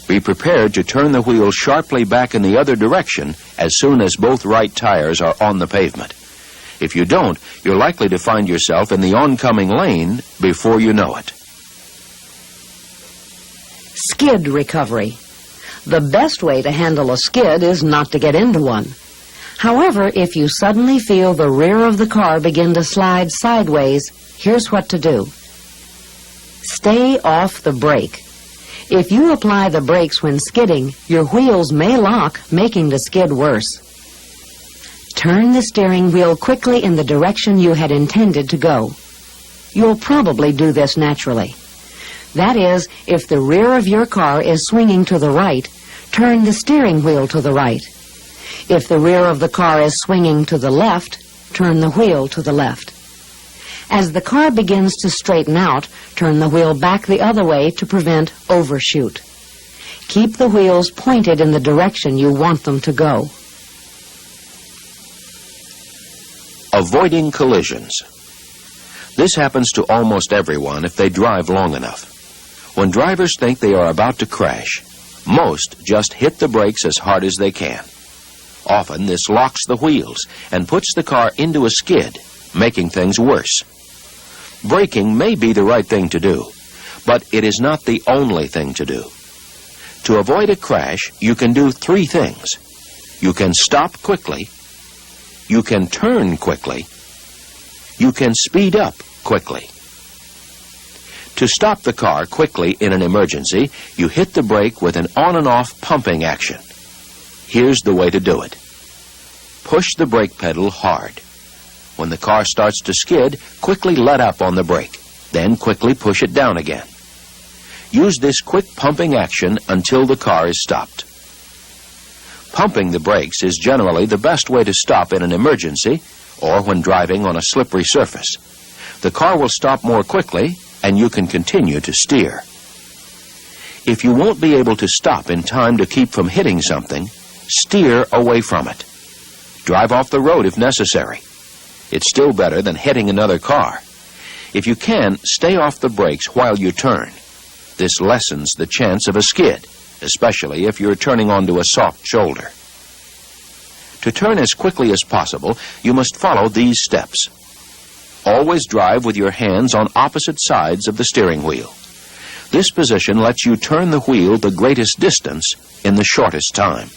Be prepared to turn the wheel sharply back in the other direction as soon as both right tires are on the pavement. If you don't, you're likely to find yourself in the oncoming lane before you know it. Skid recovery. The best way to handle a skid is not to get into one. However, if you suddenly feel the rear of the car begin to slide sideways, here's what to do. Stay off the brake. If you apply the brakes when skidding, your wheels may lock, making the skid worse. Turn the steering wheel quickly in the direction you had intended to go. You'll probably do this naturally. That is, if the rear of your car is swinging to the right, turn the steering wheel to the right. If the rear of the car is swinging to the left, turn the wheel to the left. As the car begins to straighten out, turn the wheel back the other way to prevent overshoot. Keep the wheels pointed in the direction you want them to go. Avoiding collisions. This happens to almost everyone if they drive long enough. When drivers think they are about to crash, most just hit the brakes as hard as they can. Often this locks the wheels and puts the car into a skid, making things worse. Braking may be the right thing to do, but it is not the only thing to do. To avoid a crash, you can do three things. You can stop quickly, you can turn quickly, you can speed up quickly. To stop the car quickly in an emergency, you hit the brake with an on and off pumping action. Here's the way to do it. Push the brake pedal hard. When the car starts to skid, quickly let up on the brake, then quickly push it down again. Use this quick pumping action until the car is stopped. Pumping the brakes is generally the best way to stop in an emergency or when driving on a slippery surface. The car will stop more quickly and you can continue to steer. If you won't be able to stop in time to keep from hitting something, steer away from it. Drive off the road if necessary. It's still better than hitting another car. If you can, stay off the brakes while you turn. This lessens the chance of a skid, especially if you're turning onto a soft shoulder. To turn as quickly as possible, you must follow these steps. Always drive with your hands on opposite sides of the steering wheel. This position lets you turn the wheel the greatest distance in the shortest time.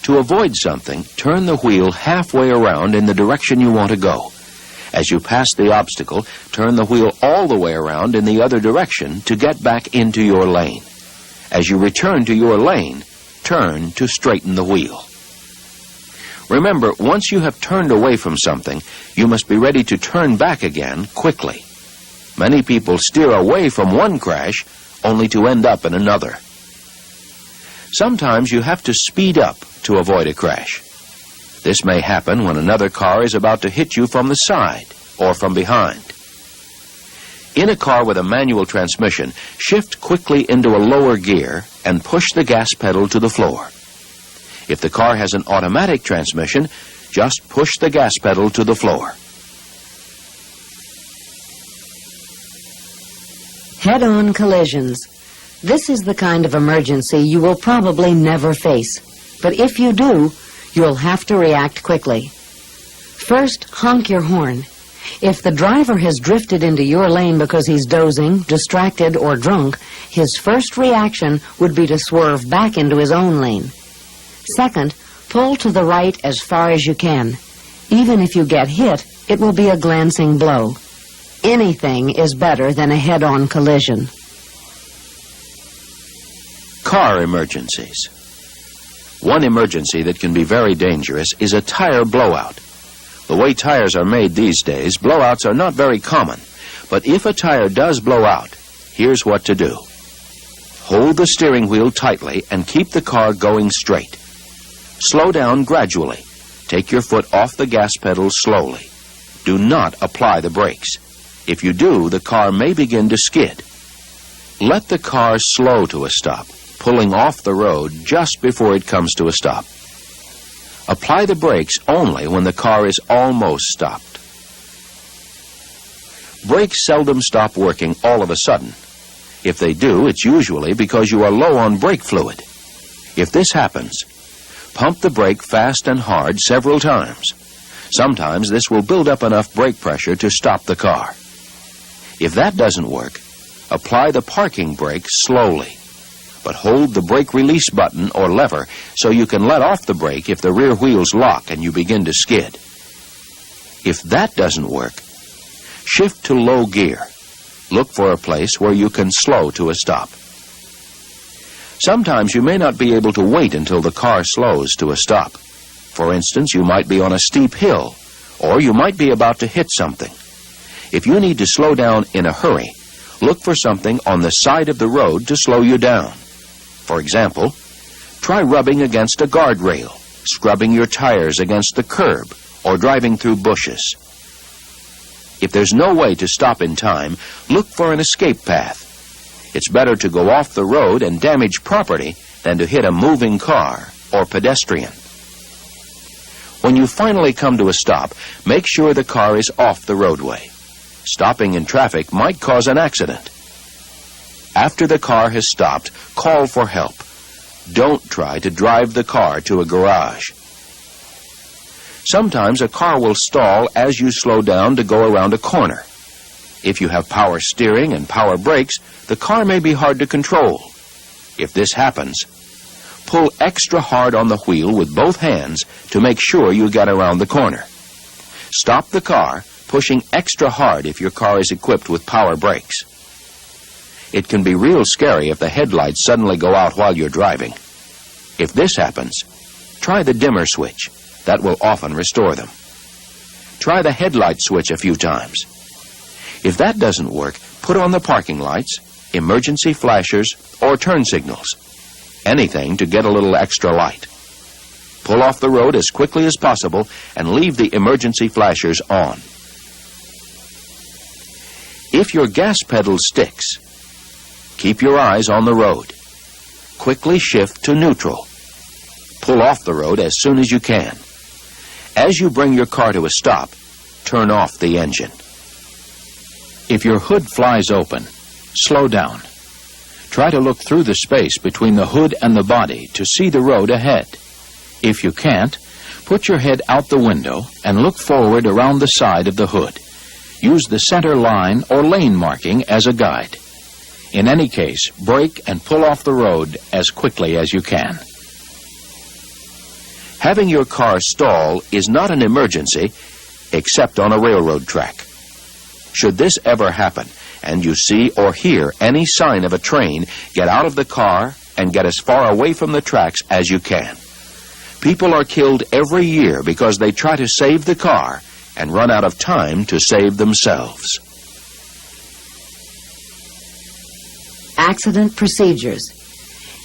To avoid something, turn the wheel halfway around in the direction you want to go. As you pass the obstacle, turn the wheel all the way around in the other direction to get back into your lane. As you return to your lane, turn to straighten the wheel. Remember, once you have turned away from something, you must be ready to turn back again quickly. Many people steer away from one crash only to end up in another. Sometimes you have to speed up to avoid a crash. This may happen when another car is about to hit you from the side or from behind. In a car with a manual transmission, shift quickly into a lower gear and push the gas pedal to the floor. If the car has an automatic transmission, just push the gas pedal to the floor. Head-on collisions. This is the kind of emergency you will probably never face. But if you do, you'll have to react quickly. First, honk your horn. If the driver has drifted into your lane because he's dozing, distracted, or drunk, his first reaction would be to swerve back into his own lane. Second, pull to the right as far as you can. Even if you get hit, it will be a glancing blow. Anything is better than a head-on collision. Car emergencies. One emergency that can be very dangerous is a tire blowout. The way tires are made these days, blowouts are not very common. But if a tire does blow out, here's what to do. Hold the steering wheel tightly and keep the car going straight. Slow down gradually. Take your foot off the gas pedal slowly. Do not apply the brakes. If you do, the car may begin to skid. Let the car slow to a stop pulling off the road just before it comes to a stop. Apply the brakes only when the car is almost stopped. Brakes seldom stop working all of a sudden. If they do, it's usually because you are low on brake fluid. If this happens, pump the brake fast and hard several times. Sometimes this will build up enough brake pressure to stop the car. If that doesn't work, apply the parking brake slowly, but hold the brake release button or lever so you can let off the brake if the rear wheels lock and you begin to skid. If that doesn't work, shift to low gear. Look for a place where you can slow to a stop. Sometimes you may not be able to wait until the car slows to a stop. For instance, you might be on a steep hill, or you might be about to hit something. If you need to slow down in a hurry, look for something on the side of the road to slow you down. For example, try rubbing against a guardrail, scrubbing your tires against the curb, or driving through bushes. If there's no way to stop in time, look for an escape path. It's better to go off the road and damage property than to hit a moving car or pedestrian. When you finally come to a stop, make sure the car is off the roadway. Stopping in traffic might cause an accident. After the car has stopped, call for help. Don't try to drive the car to a garage. Sometimes a car will stall as you slow down to go around a corner. If you have power steering and power brakes, the car may be hard to control. If this happens, pull extra hard on the wheel with both hands to make sure you get around the corner. Stop the car, pushing extra hard if your car is equipped with power brakes. It can be real scary if the headlights suddenly go out while you're driving. If this happens, try the dimmer switch. That will often restore them. Try the headlight switch a few times. If that doesn't work, put on the parking lights, emergency flashers, or turn signals. Anything to get a little extra light. Pull off the road as quickly as possible and leave the emergency flashers on. If your gas pedal sticks, keep your eyes on the road. Quickly shift to neutral. Pull off the road as soon as you can. As you bring your car to a stop, turn off the engine. If your hood flies open, slow down. Try to look through the space between the hood and the body to see the road ahead. If you can't, put your head out the window and look forward around the side of the hood. Use the center line or lane marking as a guide. In any case, brake and pull off the road as quickly as you can. Having your car stall is not an emergency, except on a railroad track. Should this ever happen, and you see or hear any sign of a train, get out of the car and get as far away from the tracks as you can. People are killed every year because they try to save the car and run out of time to save themselves. Accident procedures.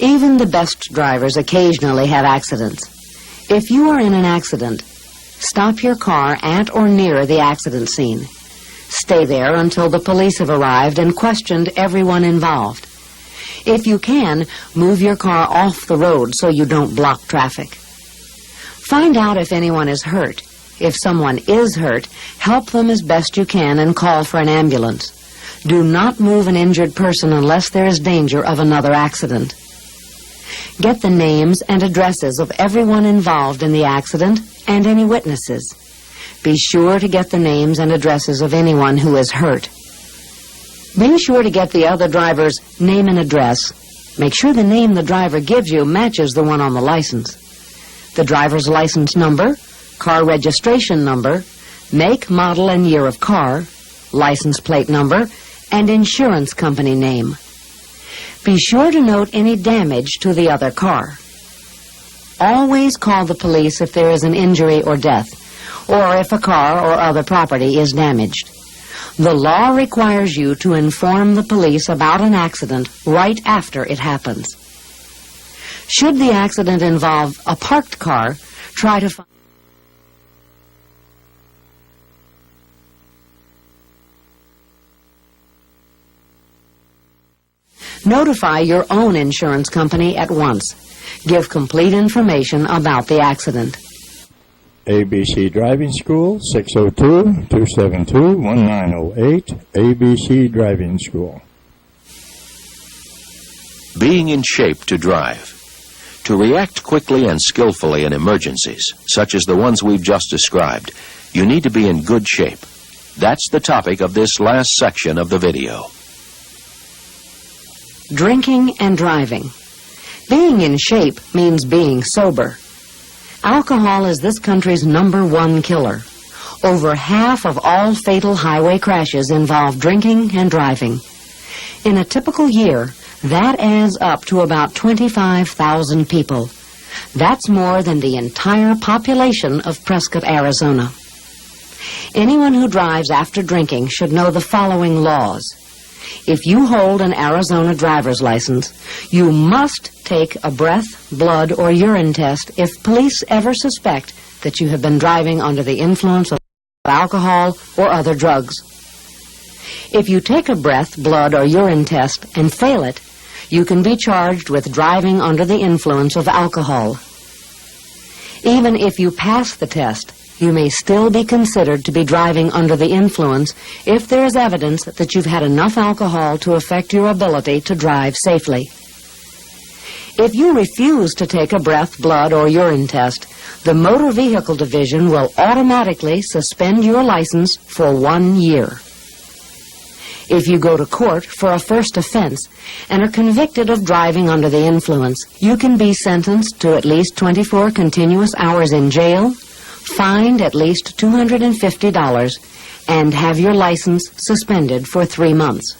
Even the best drivers occasionally have accidents. If you are in an accident, stop your car at or near the accident scene. Stay there until the police have arrived and questioned everyone involved. If you can, move your car off the road so you don't block traffic. Find out if anyone is hurt. If someone is hurt, help them as best you can and call for an ambulance. Do not move an injured person unless there is danger of another accident. Get the names and addresses of everyone involved in the accident and any witnesses. Be sure to get the names and addresses of anyone who is hurt. Be sure to get the other driver's name and address. Make sure the name the driver gives you matches the one on the license. The driver's license number, car registration number, make, model, and year of car, license plate number, and insurance company name. Be sure to note any damage to the other car. Always call the police if there is an injury or death, or if a car or other property is damaged. The law requires you to inform the police about an accident right after it happens. Should the accident involve a parked car, try to find Notify your own insurance company at once. Give complete information about the accident. ABC Driving School, 602-272-1908, ABC Driving School. Being in shape to drive. To react quickly and skillfully in emergencies, such as the ones we've just described, you need to be in good shape. That's the topic of this last section of the video. Drinking and driving. Being in shape means being sober. Alcohol is this country's #1 killer. Over half of all fatal highway crashes involve drinking and driving. In a typical year, that adds up to about 25,000 people. That's more than the entire population of Prescott, Arizona. Anyone who drives after drinking should know the following laws. If you hold an Arizona driver's license, you must take a breath, blood, or urine test if police ever suspect that you have been driving under the influence of alcohol or other drugs. If you take a breath, blood, or urine test and fail it, you can be charged with driving under the influence of alcohol. Even if you pass the test, you may still be considered to be driving under the influence if there is evidence that you've had enough alcohol to affect your ability to drive safely. If you refuse to take a breath, blood, or urine test, the Motor Vehicle Division will automatically suspend your license for 1 year. If you go to court for a first offense and are convicted of driving under the influence, you can be sentenced to at least 24 continuous hours in jail, fined at least $250, and have your license suspended for 3 months.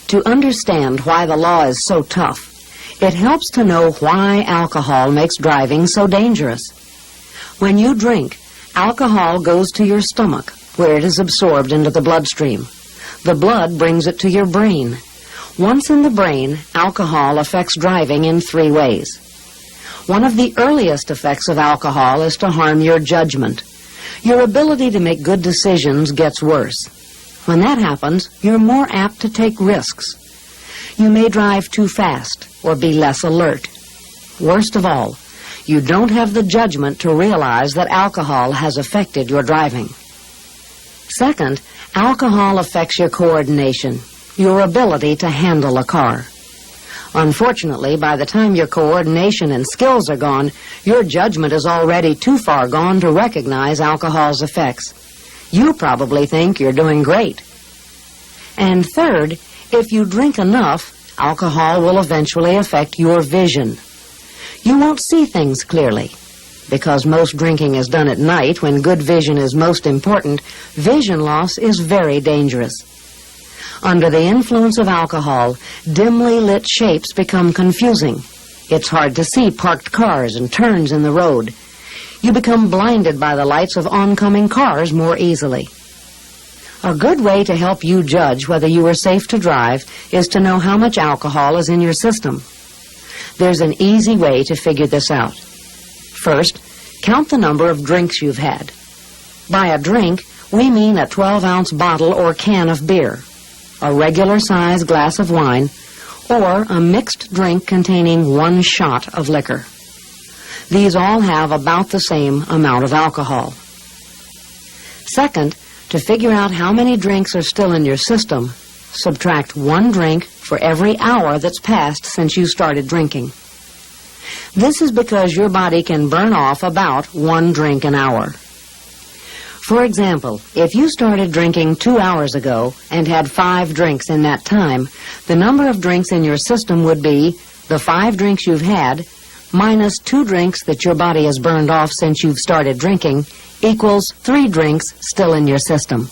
To understand why the law is so tough, it helps to know why alcohol makes driving so dangerous. When you drink, alcohol goes to your stomach, where it is absorbed into the bloodstream. The blood brings it to your brain. Once in the brain, alcohol affects driving in 3 ways. One of the earliest effects of alcohol is to harm your judgment. Your ability to make good decisions gets worse. When that happens, you're more apt to take risks. You may drive too fast or be less alert. Worst of all, you don't have the judgment to realize that alcohol has affected your driving. Second, alcohol affects your coordination, your ability to handle a car. Unfortunately, by the time your coordination and skills are gone, your judgment is already too far gone to recognize alcohol's effects. You probably think you're doing great. And third, if you drink enough, alcohol will eventually affect your vision. You won't see things clearly. Because most drinking is done at night when good vision is most important, vision loss is very dangerous. Under the influence of alcohol, dimly lit shapes become confusing. It's hard to see parked cars and turns in the road. You become blinded by the lights of oncoming cars more easily. A good way to help you judge whether you are safe to drive is to know how much alcohol is in your system. There's an easy way to figure this out. First, count the number of drinks you've had. By a drink, we mean a 12-ounce bottle or can of beer, a regular-size glass of wine, or a mixed drink containing 1 shot of liquor. These all have about the same amount of alcohol. Second, to figure out how many drinks are still in your system, subtract 1 drink for every hour that's passed since you started drinking. This is because your body can burn off about 1 drink an hour. For example, if you started drinking 2 hours ago and had 5 drinks in that time, the number of drinks in your system would be the 5 drinks you've had minus 2 drinks that your body has burned off since you've started drinking equals 3 drinks still in your system.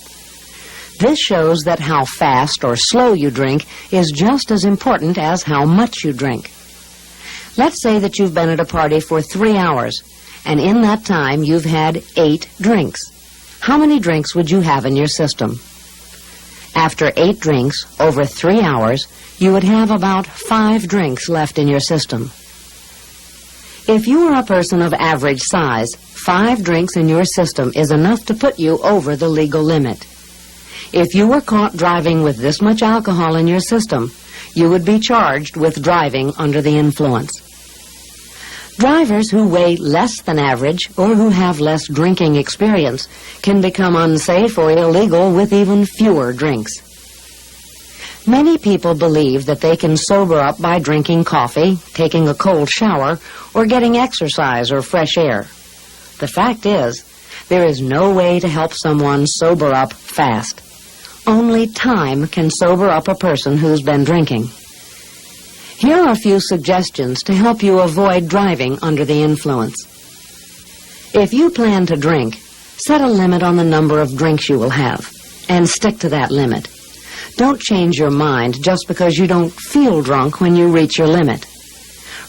This shows that how fast or slow you drink is just as important as how much you drink. Let's say that you've been at a party for 3 hours, and in that time you've had 8 drinks. How many drinks would you have in your system? After 8 drinks, over 3 hours, you would have about 5 drinks left in your system. If you are a person of average size, 5 drinks in your system is enough to put you over the legal limit. If you were caught driving with this much alcohol in your system, you would be charged with driving under the influence. Drivers who weigh less than average or who have less drinking experience can become unsafe or illegal with even fewer drinks. Many people believe that they can sober up by drinking coffee, taking a cold shower, or getting exercise or fresh air. The fact is, there is no way to help someone sober up fast. Only time can sober up a person who's been drinking. Here are a few suggestions to help you avoid driving under the influence. If you plan to drink, set a limit on the number of drinks you will have, and stick to that limit. Don't change your mind just because you don't feel drunk when you reach your limit.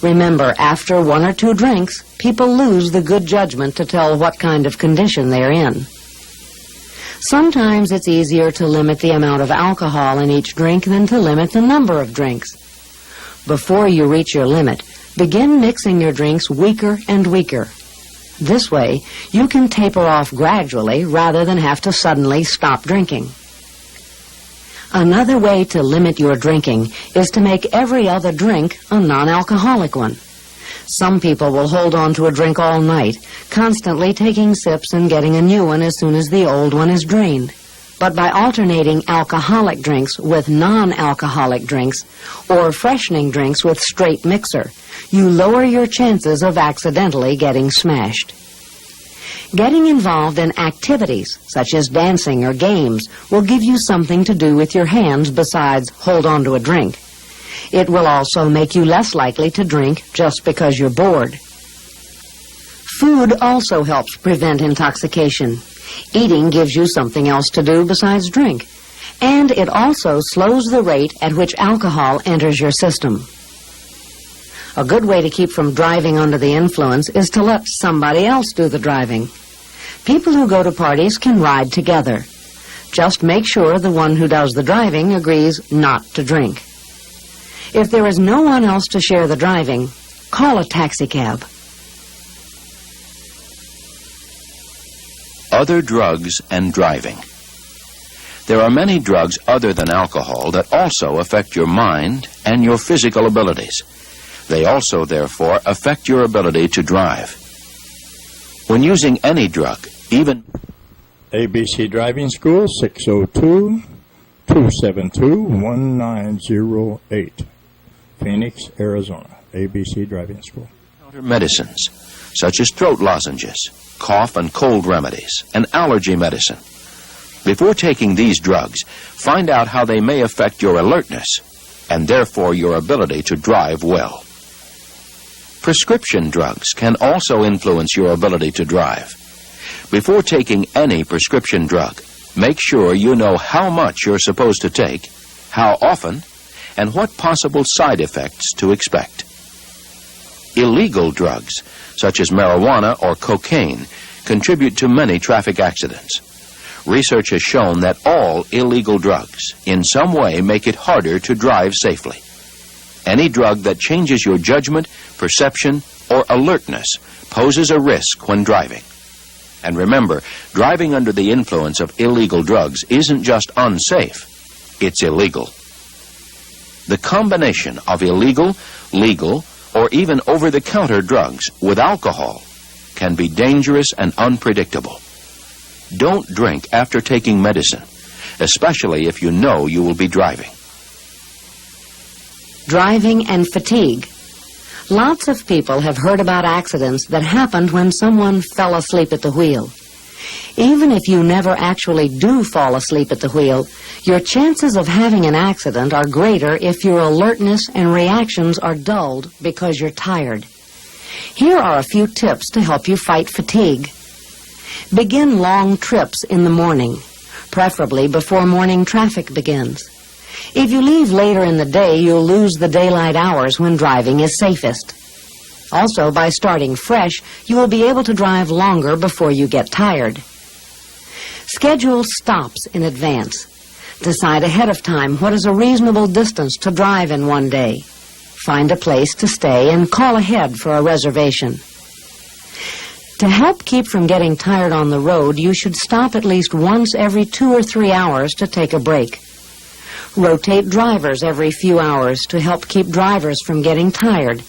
Remember, after 1 or 2 drinks, people lose the good judgment to tell what kind of condition they're in. Sometimes it's easier to limit the amount of alcohol in each drink than to limit the number of drinks. Before you reach your limit, begin mixing your drinks weaker and weaker. This way, you can taper off gradually rather than have to suddenly stop drinking. Another way to limit your drinking is to make every other drink a non-alcoholic one. Some people will hold on to a drink all night, constantly taking sips and getting a new one as soon as the old one is drained. But by alternating alcoholic drinks with non-alcoholic drinks or freshening drinks with straight mixer, you lower your chances of accidentally getting smashed. Getting involved in activities such as dancing or games will give you something to do with your hands besides hold on to a drink. It will also make you less likely to drink just because you're bored. Food also helps prevent intoxication. Eating gives you something else to do besides drink, and it also slows the rate at which alcohol enters your system. A good way to keep from driving under the influence is to let somebody else do the driving. People who go to parties can ride together. Just make sure the one who does the driving agrees not to drink. If there is no one else to share the driving, call a taxi cab. Other drugs and driving. There are many drugs other than alcohol that also affect your mind and your physical abilities. They also, therefore, affect your ability to drive. When using any drug, even ABC Driving School, 602-272-1908, Phoenix, Arizona. ABC Driving School. medicines, such as throat lozenges, cough and cold remedies, and allergy medicine. Before taking these drugs, find out how they may affect your alertness and therefore your ability to drive well. Prescription drugs can also influence your ability to drive. Before taking any prescription drug, make sure you know how much you're supposed to take, how often, and what possible side effects to expect. Illegal drugs, such as marijuana or cocaine, contribute to many traffic accidents. Research has shown that all illegal drugs in some way make it harder to drive safely. Any drug that changes your judgment, perception, or alertness poses a risk when driving. And remember, driving under the influence of illegal drugs isn't just unsafe, it's illegal. The combination of illegal, legal, or even over-the-counter drugs with alcohol can be dangerous and unpredictable. Don't drink after taking medicine, especially if you know you will be driving. Driving and fatigue. Lots of people have heard about accidents that happened when someone fell asleep at the wheel. Even if you never actually do fall asleep at the wheel, your chances of having an accident are greater if your alertness and reactions are dulled because you're tired. Here are a few tips to help you fight fatigue. Begin long trips in the morning, preferably before morning traffic begins. If you leave later in the day, you'll lose the daylight hours when driving is safest. Also, by starting fresh, you will be able to drive longer before you get tired. Schedule stops in advance. Decide ahead of time what is a reasonable distance to drive in one day. Find a place to stay and call ahead for a reservation. To help keep from getting tired on the road, you should stop at least once every 2 or 3 hours to take a break. Rotate drivers every few hours to help keep drivers from getting tired,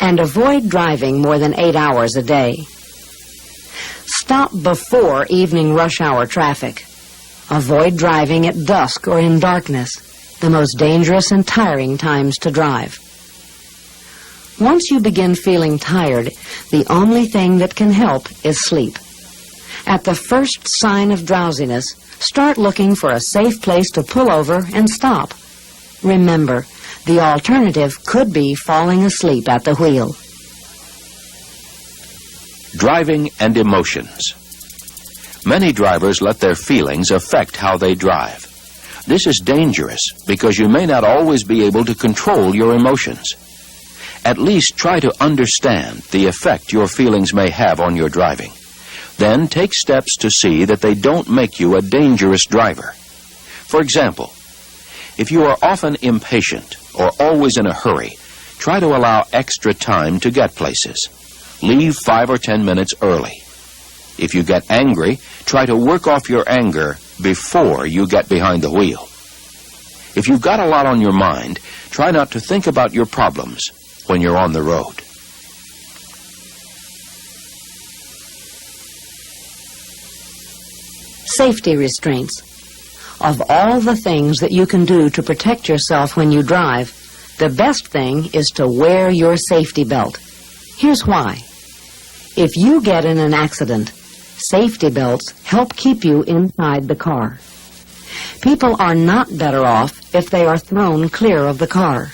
and avoid driving more than 8 hours a day. Stop before evening rush hour traffic. Avoid driving at dusk or in darkness, the most dangerous and tiring times to drive. Once you begin feeling tired, the only thing that can help is sleep. At the first sign of drowsiness, start looking for a safe place to pull over and stop. Remember, the alternative could be falling asleep at the wheel. Driving and emotions. Many drivers let their feelings affect how they drive. This is dangerous because you may not always be able to control your emotions. At least try to understand the effect your feelings may have on your driving. Then take steps to see that they don't make you a dangerous driver. For example, if you are often impatient or always in a hurry, try to allow extra time to get places. Leave 5 or 10 minutes early. If you get angry, try to work off your anger before you get behind the wheel. If you've got a lot on your mind, try not to think about your problems when you're on the road. Safety restraints. Of all the things that you can do to protect yourself when you drive, the best thing is to wear your safety belt. Here's why. If you get in an accident, safety belts help keep you inside the car. People are not better off if they are thrown clear of the car.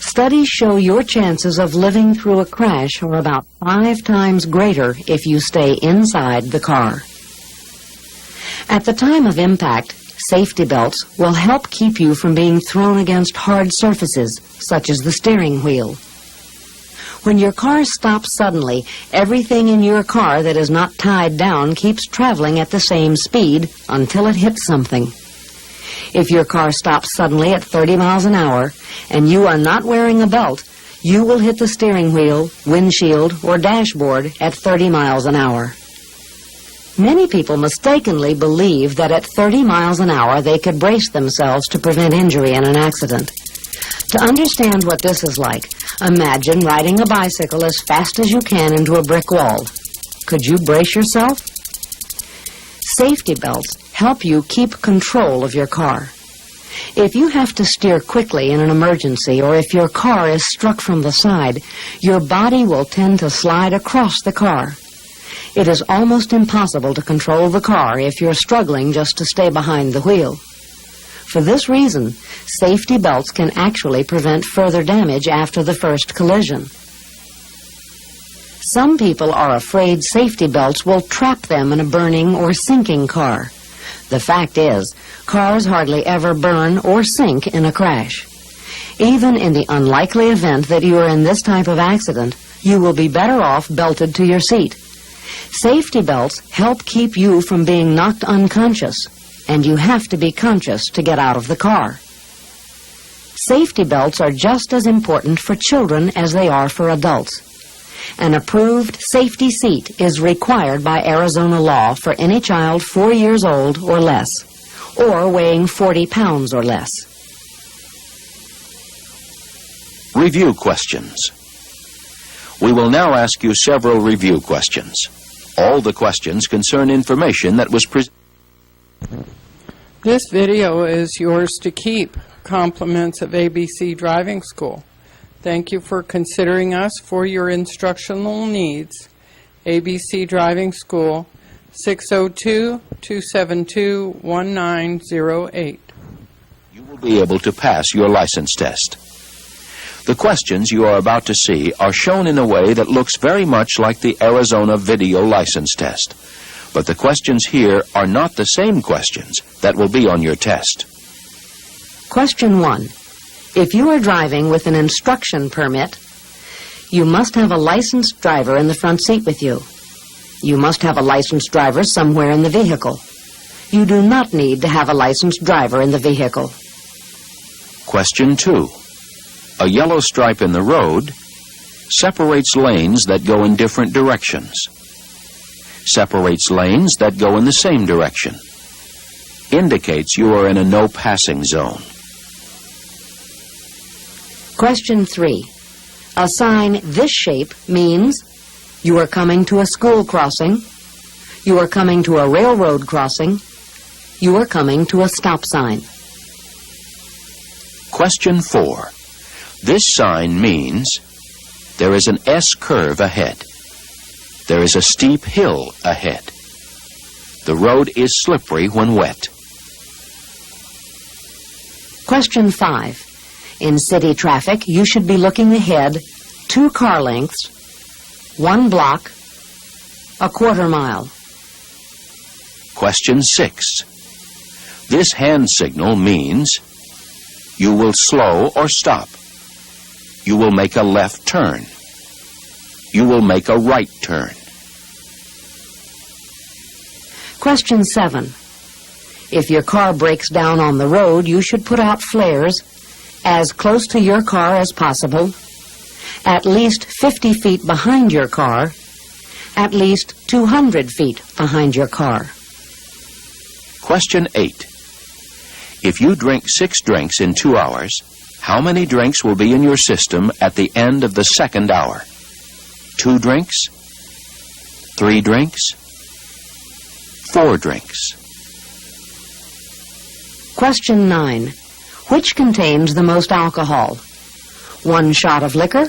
Studies show your chances of living through a crash are about 5 times greater if you stay inside the car. At the time of impact, safety belts will help keep you from being thrown against hard surfaces, such as the steering wheel. When your car stops suddenly, everything in your car that is not tied down keeps traveling at the same speed until it hits something. If your car stops suddenly at 30 miles an hour and you are not wearing a belt, you will hit the steering wheel, windshield, or dashboard at 30 miles an hour. Many people mistakenly believe that at 30 miles an hour they could brace themselves to prevent injury in an accident. To understand what this is like, imagine riding a bicycle as fast as you can into a brick wall. Could you brace yourself? Safety belts help you keep control of your car. If you have to steer quickly in an emergency, or if your car is struck from the side, your body will tend to slide across the car. It is almost impossible to control the car if you're struggling just to stay behind the wheel. For this reason, safety belts can actually prevent further damage after the first collision. Some people are afraid safety belts will trap them in a burning or sinking car. The fact is, cars hardly ever burn or sink in a crash. Even in the unlikely event that you are in this type of accident, you will be better off belted to your seat. Safety belts help keep you from being knocked unconscious, and you have to be conscious to get out of the car. Safety belts are just as important for children as they are for adults. An approved safety seat is required by Arizona law for any child 4 years old or less, or weighing 40 pounds or less. Review questions. We will now ask you several review questions. All the questions concern information that was presented. This video is yours to keep. Compliments of ABC Driving School. Thank you for considering us for your instructional needs. ABC Driving School, 602-272-1908. You will be able to pass your license test. The questions you are about to see are shown in a way that looks very much like the Arizona video license test. But the questions here are not the same questions that will be on your test. Question 1. If you are driving with an instruction permit, you must have a licensed driver in the front seat with you. You must have a licensed driver somewhere in the vehicle. You do not need to have a licensed driver in the vehicle. Question 2. A yellow stripe in the road separates lanes that go in different directions. Separates lanes that go in the same direction. indicates you are in a no passing zone. Question 3. A sign this shape means you are coming to a school crossing, you are coming to a railroad crossing, you are coming to a stop sign. Question 4. This sign means there is an S curve ahead. There is a steep hill ahead. The road is slippery when wet. Question 5. In city traffic, you should be looking ahead 2 car lengths, 1 block, a quarter mile. Question 6. This hand signal means you will slow or stop. You will make a left turn. You will make a right turn. Question 7. If your car breaks down on the road, you should put out flares as close to your car as possible, at least 50 feet behind your car, at least 200 feet behind your car. Question 8. If you drink 6 drinks in 2 hours, how many drinks will be in your system at the end of the second hour? 2 drinks? 3 drinks? 4 drinks? Question 9. Which contains the most alcohol? 1 shot of liquor,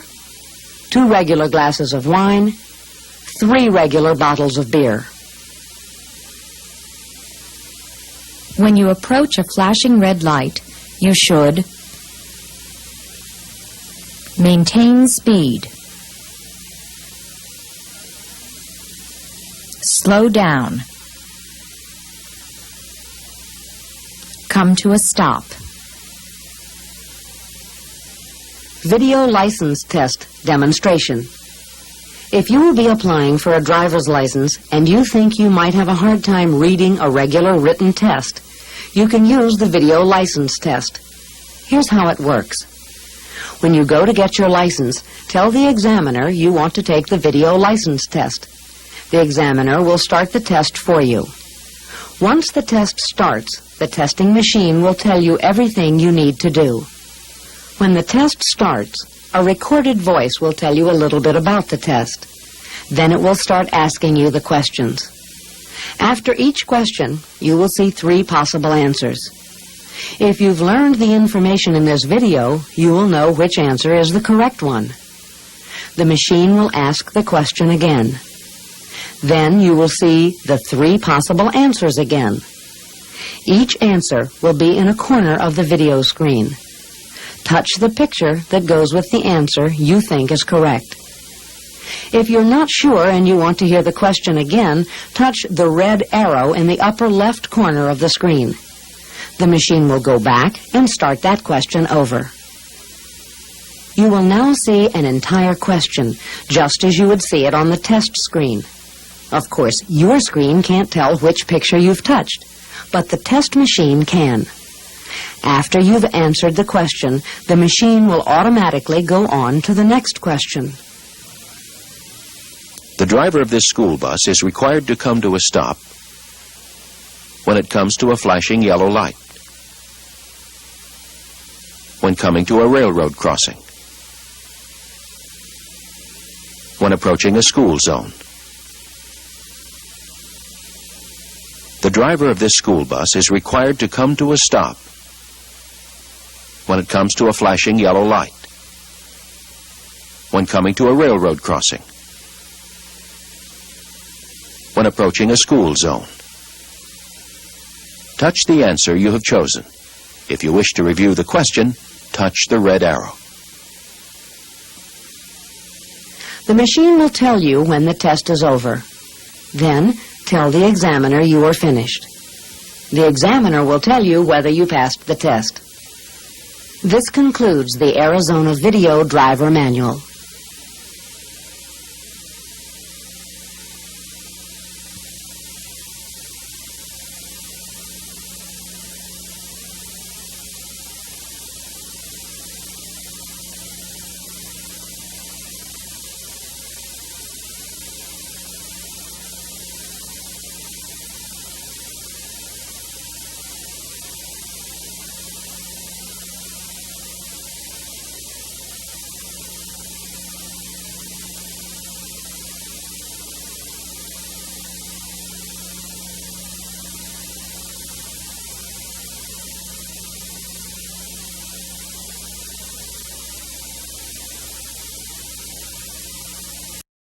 2 regular glasses of wine, 3 regular bottles of beer. When you approach a flashing red light, you should maintain speed, slow down, come to a stop. Video license test demonstration. If you will be applying for a driver's license and you think you might have a hard time reading a regular written test, you can use the video license test. Here's how it works. When you go to get your license, tell the examiner you want to take the video license test. The examiner will start the test for you. Once the test starts, the testing machine will tell you everything you need to do. When the test starts, a recorded voice will tell you a little bit about the test. Then it will start asking you the questions. After each question, you will see 3 possible answers. If you've learned the information in this video, you will know which answer is the correct one. The machine will ask the question again. Then you will see the 3 possible answers again. Each answer will be in a corner of the video screen. Touch the picture that goes with the answer you think is correct. If you're not sure and you want to hear the question again, touch the red arrow in the upper left corner of the screen. The machine will go back and start that question over. You will now see an entire question, just as you would see it on the test screen. Of course, your screen can't tell which picture you've touched, but the test machine can. After you've answered the question, the machine will automatically go on to the next question. The driver of this school bus is required to come to a stop when it comes to a flashing yellow light, when coming to a railroad crossing, when approaching a school zone. The driver of this school bus is required to come to a stop when it comes to a flashing yellow light, when coming to a railroad crossing, when approaching a school zone. Touch the answer you have chosen. If you wish to review the question, touch the red arrow. The machine will tell you when the test is over. Then, tell the examiner you are finished. The examiner will tell you whether you passed the test. This concludes the Arizona Video Driver Manual.